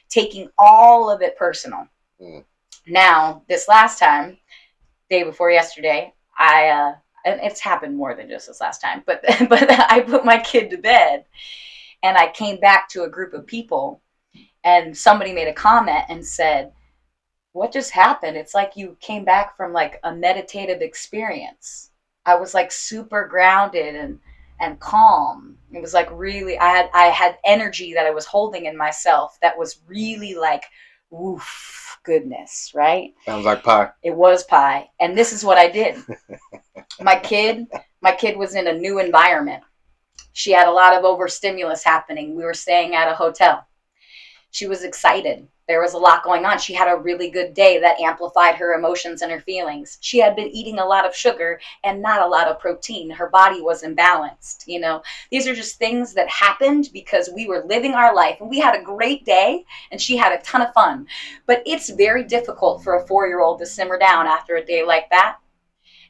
taking all of it personal. Now, this last time, day before yesterday, and it's happened more than just this last time, but I put my kid to bed and I came back to a group of people and somebody made a comment and said, what just happened? It's like you came back from like a meditative experience. I was like super grounded and calm. It was like really, I had energy that I was holding in myself that was really like, oof, goodness, right? Sounds like pie. It was pie. And this is what I did. My kid was in a new environment. She had a lot of overstimulus happening. We were staying at a hotel. She was excited. There was a lot going on. She had a really good day that amplified her emotions and her feelings. She had been eating a lot of sugar and not a lot of protein. Her body was imbalanced. These are just things that happened because we were living our life and we had a great day and she had a ton of fun. But it's very difficult for a 4-year-old to simmer down after a day like that.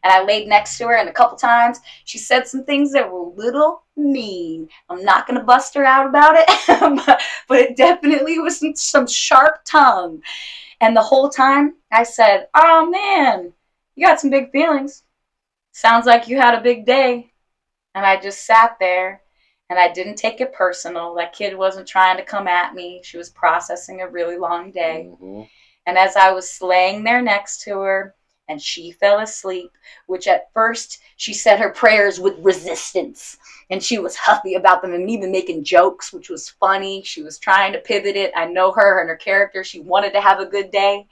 And I laid next to her, and a couple times she said some things that were a little mean. I'm not going to bust her out about it, but it definitely was some sharp tongue. And the whole time I said, oh man, you got some big feelings. Sounds like you had a big day. And I just sat there and I didn't take it personal. That kid wasn't trying to come at me. She was processing a really long day. And as I was laying there next to her, and she fell asleep, which at first she said her prayers with resistance. And she was huffy about them and even making jokes, which was funny. She was trying to pivot it. I know her and her character. She wanted to have a good day.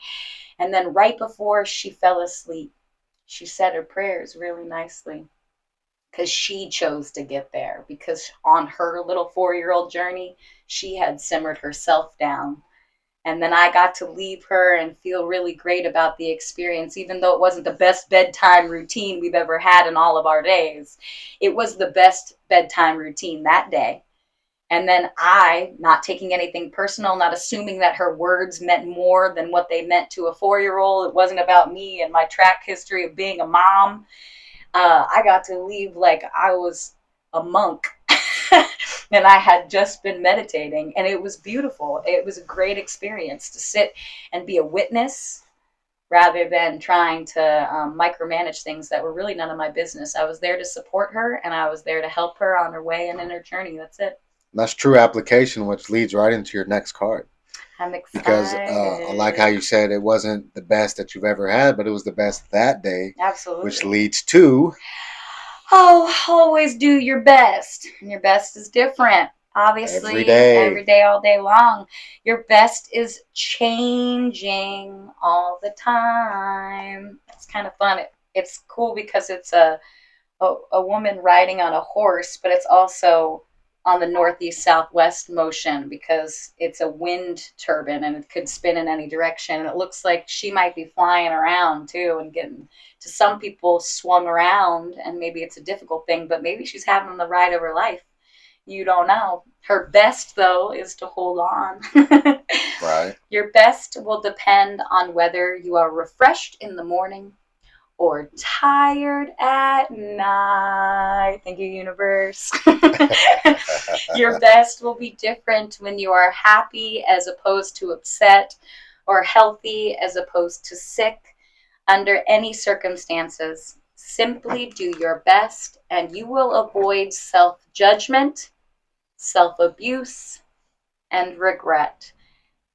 And then right before she fell asleep, she said her prayers really nicely because she chose to get there. Because on her little 4-year-old journey, she had simmered herself down. And then I got to leave her and feel really great about the experience, even though it wasn't the best bedtime routine we've ever had in all of our days. It was the best bedtime routine that day. And then I, not taking anything personal, not assuming that her words meant more than what they meant to a 4-year-old. It wasn't about me and my track history of being a mom. I got to leave like I was a monk. And I had just been meditating, and it was beautiful. It was a great experience to sit and be a witness rather than trying to micromanage things that were really none of my business. I was there to support her, and I was there to help her on her way and in her journey. That's it. That's true application, which leads right into your next card. I'm excited. Because I like how you said it wasn't the best that you've ever had, but it was the best that day. Absolutely. Which leads to... always do your best. And your best is different, obviously. Every day, all day long. Your best is changing all the time. It's kind of fun. It's cool because it's a woman riding on a horse, but it's also on the northeast southwest motion because it's a wind turbine and it could spin in any direction. And it looks like she might be flying around too and getting, to some people, swung around, and maybe it's a difficult thing, but maybe she's having the ride of her life. You don't know. Her best, though, is to hold on. Right. Your best will depend on whether you are refreshed in the morning or tired at night. Thank you, universe. Your best will be different when you are happy as opposed to upset, or healthy as opposed to sick. Under any circumstances, simply do your best and you will avoid self-judgment, self-abuse, and regret.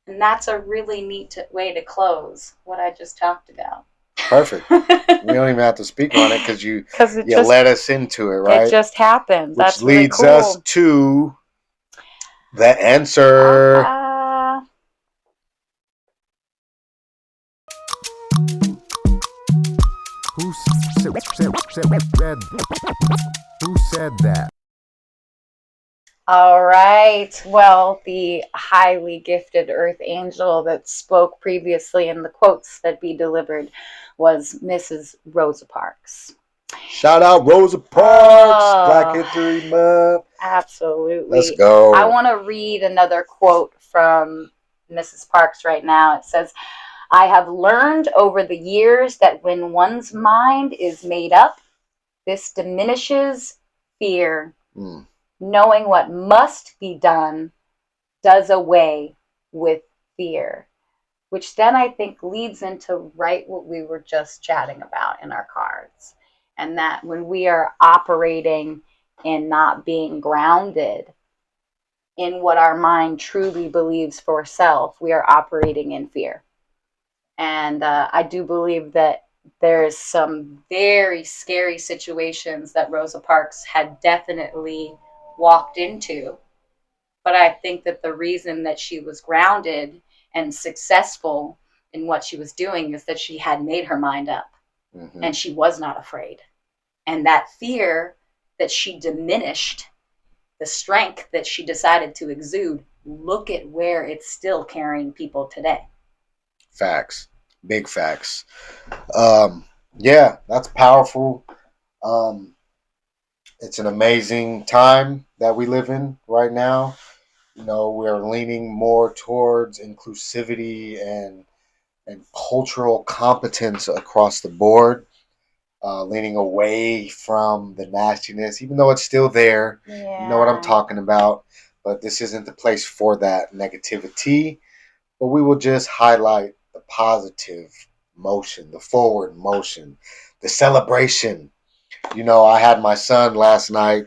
And that's a really neat way to close what I just talked about. Perfect. We don't even have to speak on it because you led us into it, right? It just happened. Which That's leads really cool. us to the answer. Who said that? All right. Well, the highly gifted earth angel that spoke previously in the quotes that be delivered was Mrs. Rosa Parks. Shout out Rosa Parks, Black History Month. Absolutely. Let's go. I want to read another quote from Mrs. Parks right now. It says, I have learned over the years that when one's mind is made up, this diminishes fear. Knowing what must be done does away with fear. Which then I think leads into right what we were just chatting about in our cards. And that when we are operating in not being grounded in what our mind truly believes for self, we are operating in fear. And I do believe that there's some very scary situations that Rosa Parks had definitely walked into. But I think that the reason that she was grounded and successful in what she was doing is that she had made her mind up. And she was not afraid. And that fear that she diminished, the strength that she decided to exude, look at where it's still carrying people today. Facts. Big facts. Yeah, that's powerful. It's an amazing time that we live in right now. You know, we're leaning more towards inclusivity and cultural competence across the board. Leaning away from the nastiness, even though it's still there. Yeah. You know what I'm talking about. But this isn't the place for that negativity. But we will just highlight the positive motion, the forward motion, the celebration. You know, I had my son last night.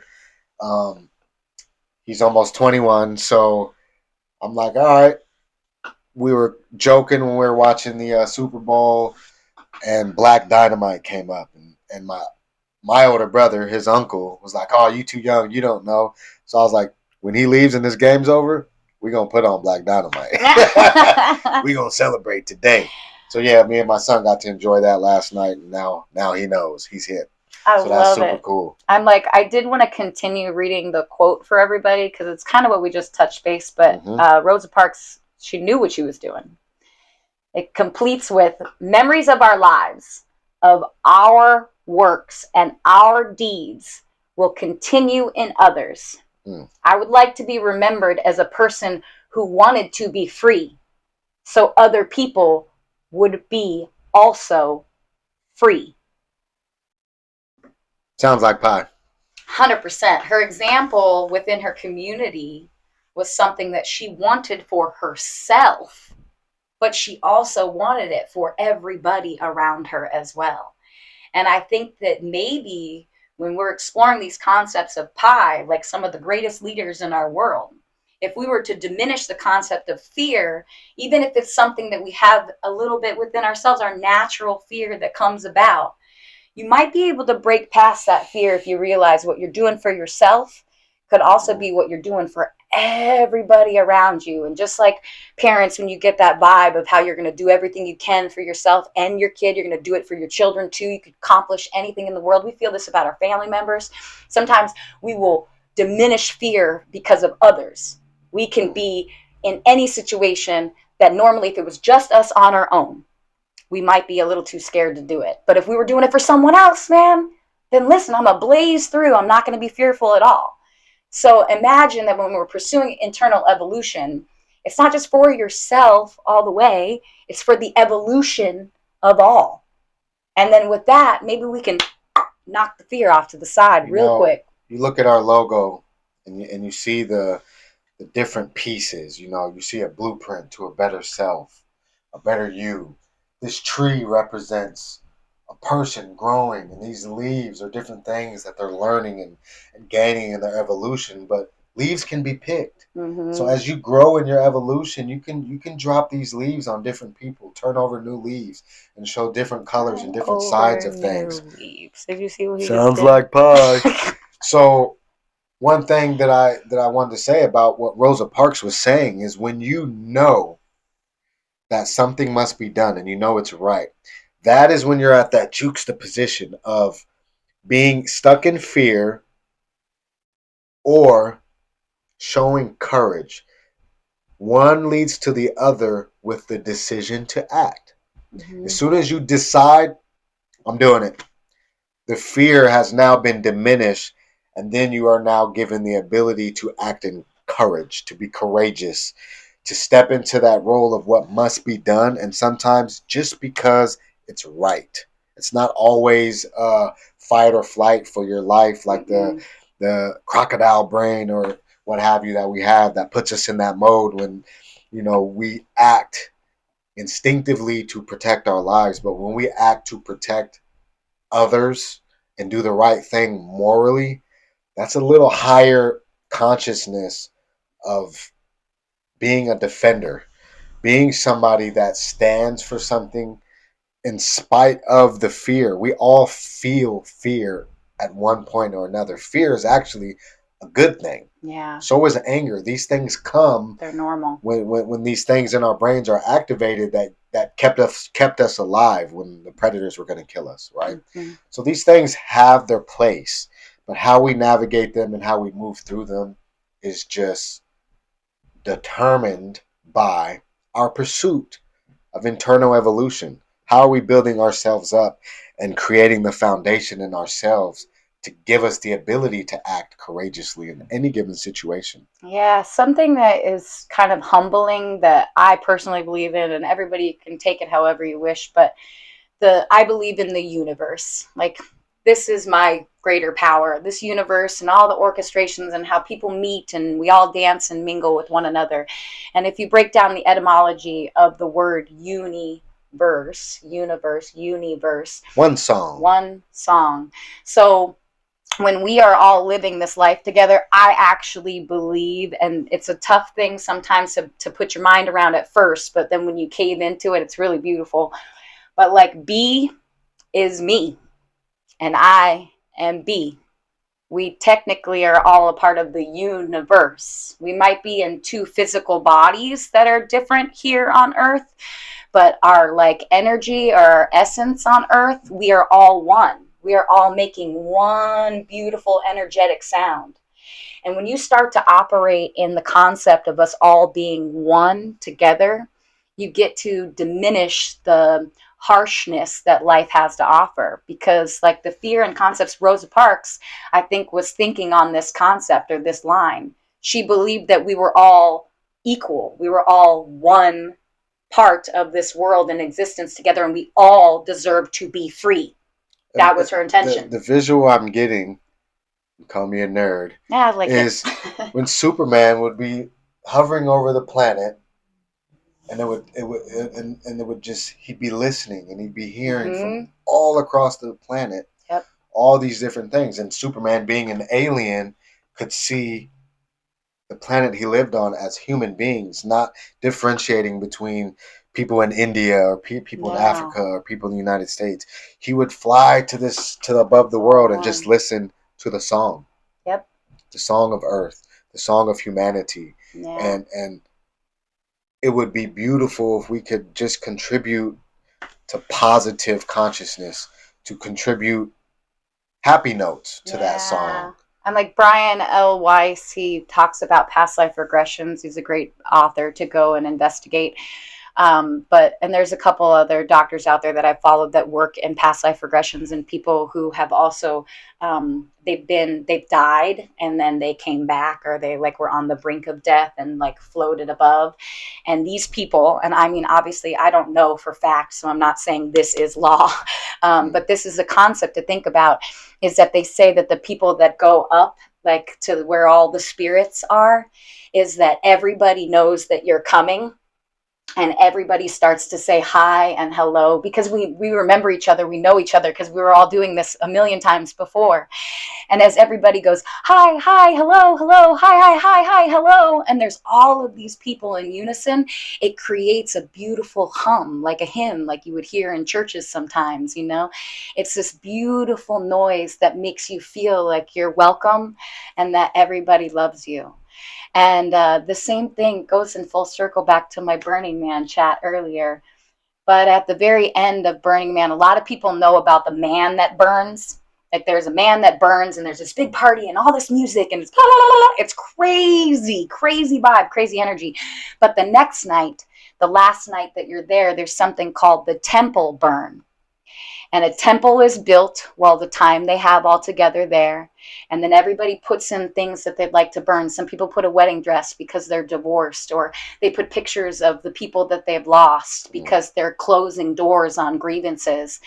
He's almost 21, so I'm like, all right. We were joking when we were watching the Super Bowl, and Black Dynamite came up, and my older brother, his uncle, was like, "Oh, you too young, you don't know." So I was like, "When he leaves and this game's over, we're gonna put on Black Dynamite. We're gonna celebrate today." So yeah, me and my son got to enjoy that last night, and now he knows he's hit. So that's super cool. I'm like, I did want to continue reading the quote for everybody because it's kind of what we just touched base, but Rosa Parks, she knew what she was doing. It completes with memories of our lives, of our works and our deeds will continue in others. I would like to be remembered as a person who wanted to be free, so other people would be also free. Sounds like pie. 100%. Her example within her community was something that she wanted for herself, but she also wanted it for everybody around her as well. And I think that maybe when we're exploring these concepts of pie, like some of the greatest leaders in our world, if we were to diminish the concept of fear, even if it's something that we have a little bit within ourselves, our natural fear that comes about, you might be able to break past that fear if you realize what you're doing for yourself could also be what you're doing for everybody around you. And just like parents, when you get that vibe of how you're going to do everything you can for yourself and your kid, you're going to do it for your children too. You could accomplish anything in the world. We feel this about our family members. Sometimes we will diminish fear because of others. We can be in any situation that normally, if it was just us on our own, we might be a little too scared to do it. But if we were doing it for someone else, man, then listen, I'm a blaze through. I'm not going to be fearful at all. So imagine that when we're pursuing internal evolution, it's not just for yourself all the way. It's for the evolution of all. And then with that, maybe we can knock the fear off to the side real quick. You look at our logo and you see the different pieces. You see a blueprint to a better self, a better you. This tree represents a person growing, and these leaves are different things that they're learning and gaining in their evolution. But leaves can be picked. Mm-hmm. So as you grow in your evolution, you can drop these leaves on different people, turn over new leaves, and show different colors and different sides of things. Leaves. Did you see what he Sounds just did? like pie. So one thing that I wanted to say about what Rosa Parks was saying is when you know that something must be done and you know it's right, that is when you're at that juxtaposition of being stuck in fear or showing courage. One leads to the other with the decision to act. Mm-hmm. As soon as you decide, I'm doing it, the fear has now been diminished, and then you are now given the ability to act in courage, to be courageous, to step into that role of what must be done, and sometimes just because it's right. It's not always fight or flight for your life, like the crocodile brain or what have you that we have that puts us in that mode when we act instinctively to protect our lives. But when we act to protect others and do the right thing morally, that's a little higher consciousness of being a defender, being somebody that stands for something in spite of the fear. We all feel fear at one point or another. Fear is actually a good thing. Yeah. So is anger. These things come. They're normal. When these things in our brains are activated that kept us alive when the predators were going to kill us, right? Mm-hmm. So these things have their place, but how we navigate them and how we move through them is just determined by our pursuit of internal evolution. How are we building ourselves up and creating the foundation in ourselves to give us the ability to act courageously in any given situation? Yeah, something that is kind of humbling that I personally believe in, and everybody can take it however you wish, but I believe in the universe. Like, this is my greater power, this universe and all the orchestrations and how people meet and we all dance and mingle with one another. And if you break down the etymology of the word universe, One song. So when we are all living this life together, I actually believe, and it's a tough thing sometimes to put your mind around at first, but then when you cave into it, it's really beautiful. But like, B is me, and I am B. We technically are all a part of the universe. We might be in two physical bodies that are different here on Earth, but our like energy or our essence on Earth, we are all one. We are all making one beautiful energetic sound. And when you start to operate in the concept of us all being one together, you get to diminish the harshness that life has to offer. Because like the fear and concepts, Rosa Parks, I think, was thinking on this concept or this line. She believed that we were all equal. We were all one part of this world in existence together, and we all deserve to be free. That was her intention. The visual I'm getting, call me a nerd, yeah, like is when Superman would be hovering over the planet, and he'd be listening and he'd be hearing from all across the planet, all these different things. And Superman, being an alien, could see the planet he lived on as human beings, not differentiating between people in India or people in Africa or people in the United States. He would fly to above the world and just listen to the song. Yep. The song of Earth, the song of humanity. Yeah. And it would be beautiful if we could just contribute to positive consciousness, to contribute happy notes to that song. And like Brian L. Weiss, he talks about past life regressions. He's a great author to go and investigate. And there's a couple other doctors out there that I've followed that work in past life regressions, and people who have also, they've died and then they came back, or they like were on the brink of death and like floated above. And these people, and I mean, obviously I don't know for fact, so I'm not saying this is law, but this is a concept to think about, is that they say that the people that go up, like to where all the spirits are, is that everybody knows that you're coming, and everybody starts to say hi and hello, because we remember each other, we know each other, because we were all doing this a million times before. And as everybody goes, hi, hi, hello, hello, hi, hi, hi, hi, hello, and there's all of these people in unison, it creates a beautiful hum, like a hymn, like you would hear in churches sometimes, you know? It's this beautiful noise that makes you feel like you're welcome and that everybody loves you. And the same thing goes in full circle back to my Burning Man chat earlier. But at the very end of Burning Man, a lot of people know about the man that burns. Like there's a man that burns and there's this big party and all this music and it's crazy, crazy vibe, crazy energy. But the next night, the last night that you're there, there's something called the temple burn. And a temple is built, well, the time they have all together there. And then everybody puts in things that they'd like to burn. Some people put a wedding dress because they're divorced, or they put pictures of the people that they've lost because they're closing doors on grievances.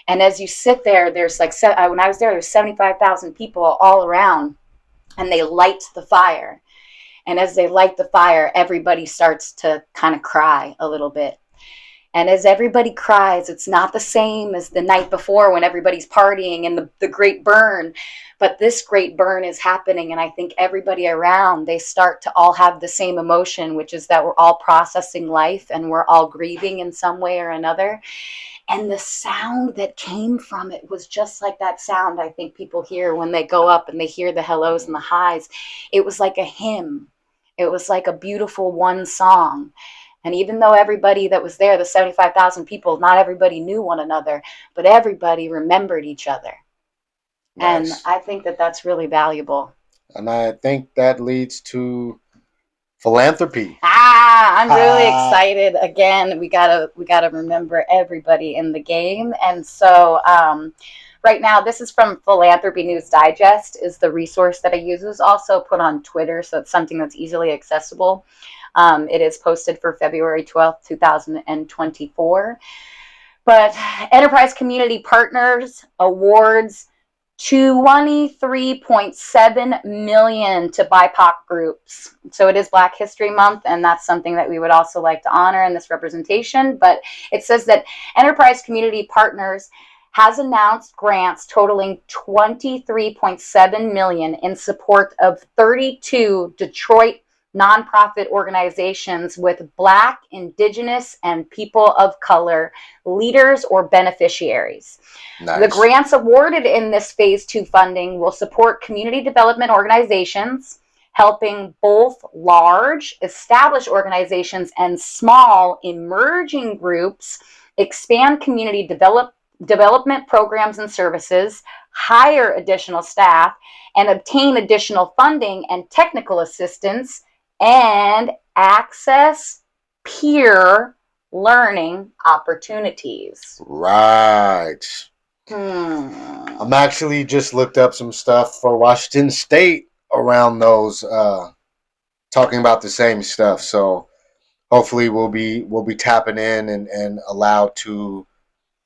And as you sit there, there's like, when I was there, there's 75,000 people all around, and they light the fire. And as they light the fire, everybody starts to kind of cry a little bit. And as everybody cries, it's not the same as the night before when everybody's partying and the great burn. But this great burn is happening. And I think everybody around, they start to all have the same emotion, which is that we're all processing life and we're all grieving in some way or another. And the sound that came from it was just like that sound I think people hear when they go up and they hear the hellos and the highs. It was like a hymn. It was like a beautiful one song. And even though everybody that was there, the 75,000 people, not everybody knew one another, but everybody remembered each other. Nice. And I think that that's really valuable. And I think that leads to philanthropy. I'm really excited. Again, we gotta remember everybody in the game. And so right now, this is from Philanthropy News Digest, is the resource that I use. It's also put on Twitter, so it's something that's easily accessible. It is posted for February 12th, 2024. But Enterprise Community Partners awards $23.7 million to BIPOC groups. So it is Black History Month, and that's something that we would also like to honor in this representation. But it says that Enterprise Community Partners has announced grants totaling $23.7 million in support of 32 Detroit nonprofit organizations with Black, Indigenous, and people of color leaders or beneficiaries. Nice. The grants awarded in this Phase 2 funding will support community development organizations, helping both large, established organizations and small, emerging groups expand community development programs and services, hire additional staff, and obtain additional funding and technical assistance, and access peer learning opportunities. Right. I'm actually just looked up some stuff for Washington State around those, talking about the same stuff. So hopefully we'll be tapping in and allowed to,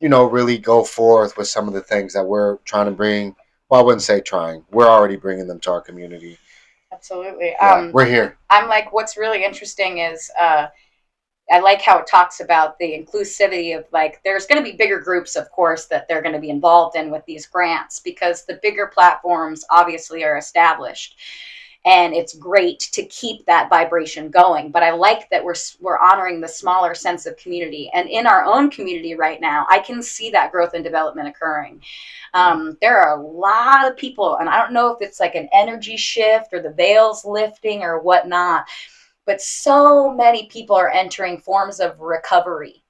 really go forth with some of the things that we're trying to bring. Well, I wouldn't say trying. We're already bringing them to our community. Absolutely. Yeah, we're here. I'm like, what's really interesting is I like how it talks about the inclusivity of, like, there's going to be bigger groups, of course, that they're going to be involved in with these grants, because the bigger platforms obviously are established. And it's great to keep that vibration going. But I like that we're honoring the smaller sense of community. And in our own community right now, I can see that growth and development occurring. There are a lot of people, and I don't know if it's like an energy shift or the veils lifting or whatnot, but so many people are entering forms of recovery.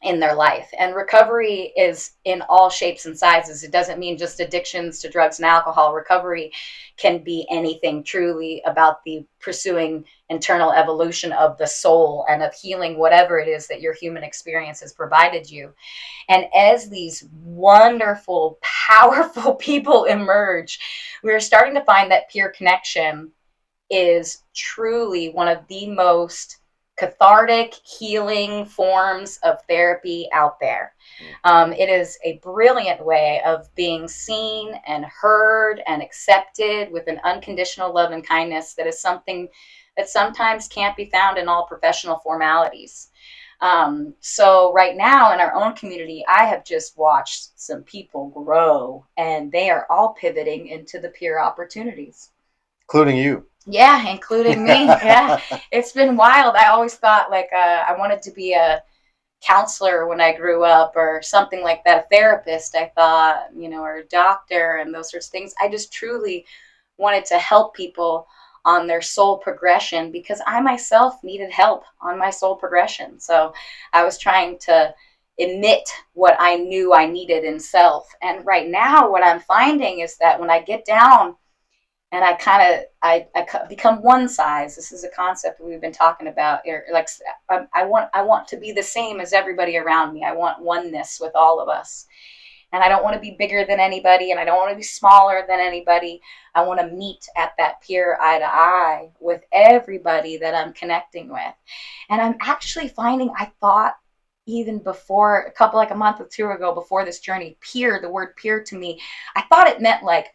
in their life. And recovery is in all shapes and sizes. It doesn't mean just addictions to drugs and alcohol. Recovery can be anything, truly about the pursuing internal evolution of the soul and of healing whatever it is that your human experience has provided you. And as these wonderful, powerful people emerge, we're starting to find that peer connection is truly one of the most cathartic, healing forms of therapy out there. It is a brilliant way of being seen and heard and accepted with an unconditional love and kindness that is something that sometimes can't be found in all professional formalities. So right now in our own community, I have just watched some people grow, and they are all pivoting into the peer opportunities. Including you. Yeah, including me. Yeah, it's been wild. I always thought like I wanted to be a counselor when I grew up or something like that, a therapist, I thought, or a doctor and those sorts of things. I just truly wanted to help people on their soul progression because I myself needed help on my soul progression. So I was trying to emit what I knew I needed in self. And right now what I'm finding is that when I get down and I become one size. This is a concept that we've been talking about. Like I want to be the same as everybody around me. I want oneness with all of us, and I don't want to be bigger than anybody, and I don't want to be smaller than anybody. I want to meet at that peer eye to eye with everybody that I'm connecting with, and I'm actually finding. I thought even before like a month or two ago, before this journey, peer. The word peer to me, I thought it meant like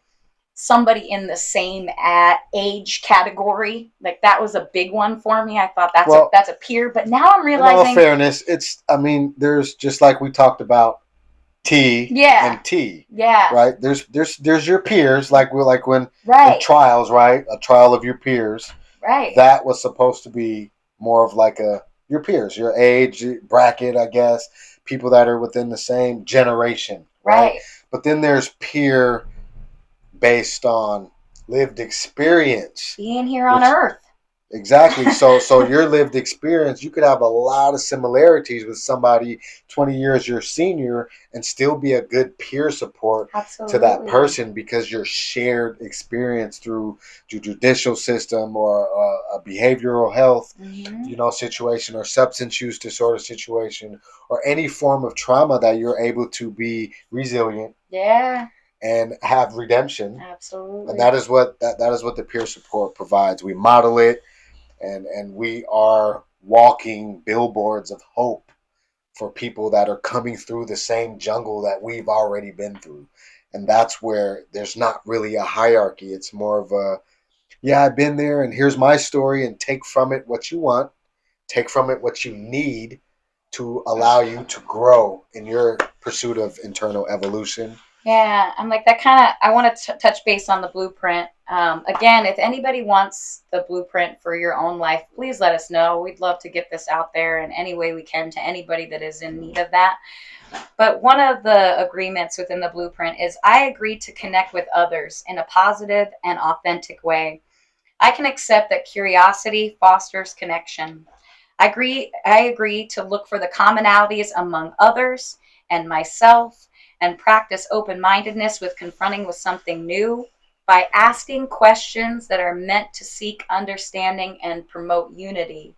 somebody in the same age category. Like that was a big one for me. I thought that's a peer, but now I'm realizing, in all fairness, there's just like we talked about T and T. Yeah. Right? There's your peers, like when right. in trials, right? A trial of your peers. Right. That was supposed to be more of like your peers, your age bracket, I guess, people that are within the same generation. Right. But then there's peer based on lived experience. Being here on Earth. Exactly. So your lived experience, you could have a lot of similarities with somebody 20 years your senior and still be a good peer support to that person because your shared experience through the judicial system or a behavioral health situation or substance use disorder situation or any form of trauma that you're able to be resilient. Yeah. And have redemption. Absolutely. And that is what the peer support provides. We model it, and we are walking billboards of hope for people that are coming through the same jungle that we've already been through. And that's where there's not really a hierarchy. It's more of I've been there, and here's my story, and take from it what you want, take from it what you need to allow you to grow in your pursuit of internal evolution. Yeah, I'm like that I want to touch base on the blueprint. Again, if anybody wants the blueprint for your own life, please let us know. We'd love to get this out there in any way we can to anybody that is in need of that. But one of the agreements within the blueprint is I agree to connect with others in a positive and authentic way. I can accept that curiosity fosters connection. I agree to look for the commonalities among others and myself, and practice open-mindedness with confronting with something new by asking questions that are meant to seek understanding and promote unity.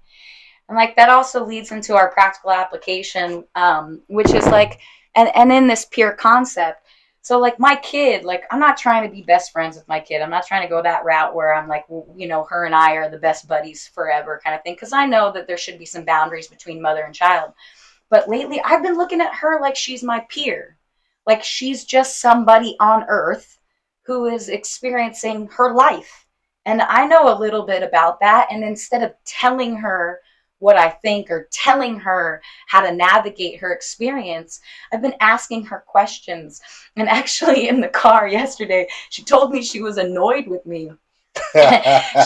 And like that also leads into our practical application, which is like, and in this peer concept. So like my kid, like I'm not trying to be best friends with my kid. I'm not trying to go that route where I'm like, her and I are the best buddies forever kind of thing. Because I know that there should be some boundaries between mother and child. But lately I've been looking at her like she's my peer. Like she's just somebody on earth who is experiencing her life. And I know a little bit about that. And instead of telling her what I think or telling her how to navigate her experience, I've been asking her questions. And actually in the car yesterday, she told me she was annoyed with me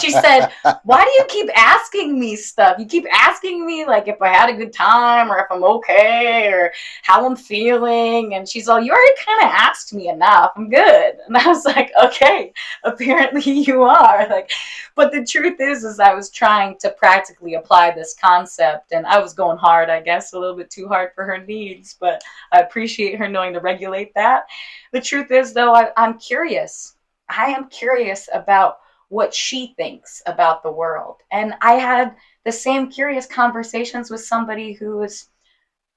She said, why do you keep asking me stuff? You keep asking me like if I had a good time or if I'm okay or how I'm feeling. And she's all, you already kind of asked me enough. I'm good. And I was like, okay, apparently you are. Like, but the truth is I was trying to practically apply this concept, and I was going hard, I guess, a little bit too hard for her needs, but I appreciate her knowing to regulate that. The truth is, though, I'm curious. I am curious about what she thinks about the world. And I had the same curious conversations with somebody who was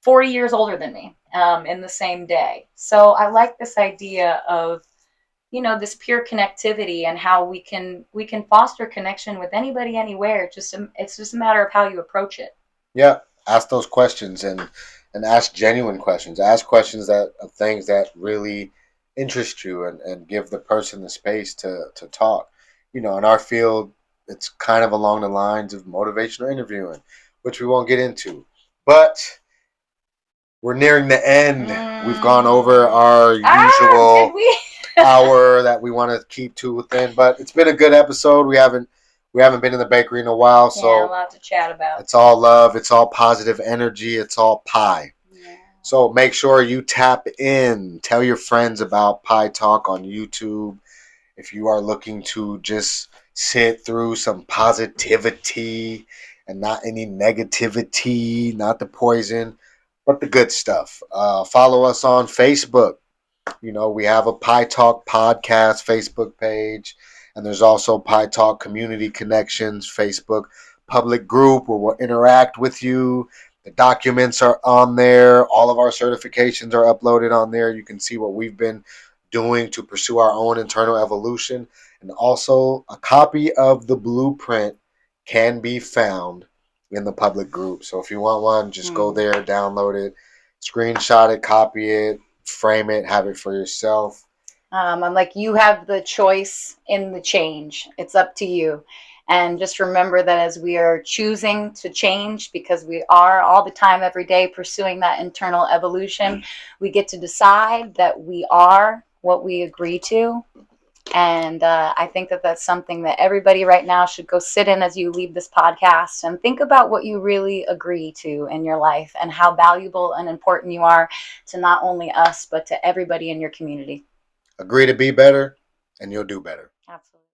40 years older than me in the same day. So I like this idea of, this peer connectivity and how we can foster connection with anybody anywhere. It's just a matter of how you approach it. Yeah, ask those questions and ask genuine questions. Ask questions that of things that really interest you and give the person the space to talk. In our field, it's kind of along the lines of motivational interviewing, which we won't get into. But we're nearing the end. We've gone over our usual hour that we want to keep to within, but it's been a good episode. We haven't been in the bakery in a while, so a lot to chat about. It's all love, it's all positive energy, it's all pie. Yeah. So make sure you tap in. Tell your friends about PIETalk on YouTube. If you are looking to just sit through some positivity and not any negativity, not the poison, but the good stuff. Follow us on Facebook. We have a PIETalk podcast Facebook page, and there's also PIETalk Community Connections Facebook public group where we'll interact with you. The documents are on there. All of our certifications are uploaded on there. You can see what we've been doing to pursue our own internal evolution. And also, a copy of the blueprint can be found in the public group. So if you want one, just go there, download it, screenshot it, copy it, frame it, have it for yourself. I'm like, you have the choice in the change. It's up to you. And just remember that as we are choosing to change, because we are all the time, every day, pursuing that internal evolution, we get to decide that we are what we agree to. And I think that that's something that everybody right now should go sit in as you leave this podcast and think about what you really agree to in your life and how valuable and important you are to not only us, but to everybody in your community. Agree to be better, and you'll do better. Absolutely.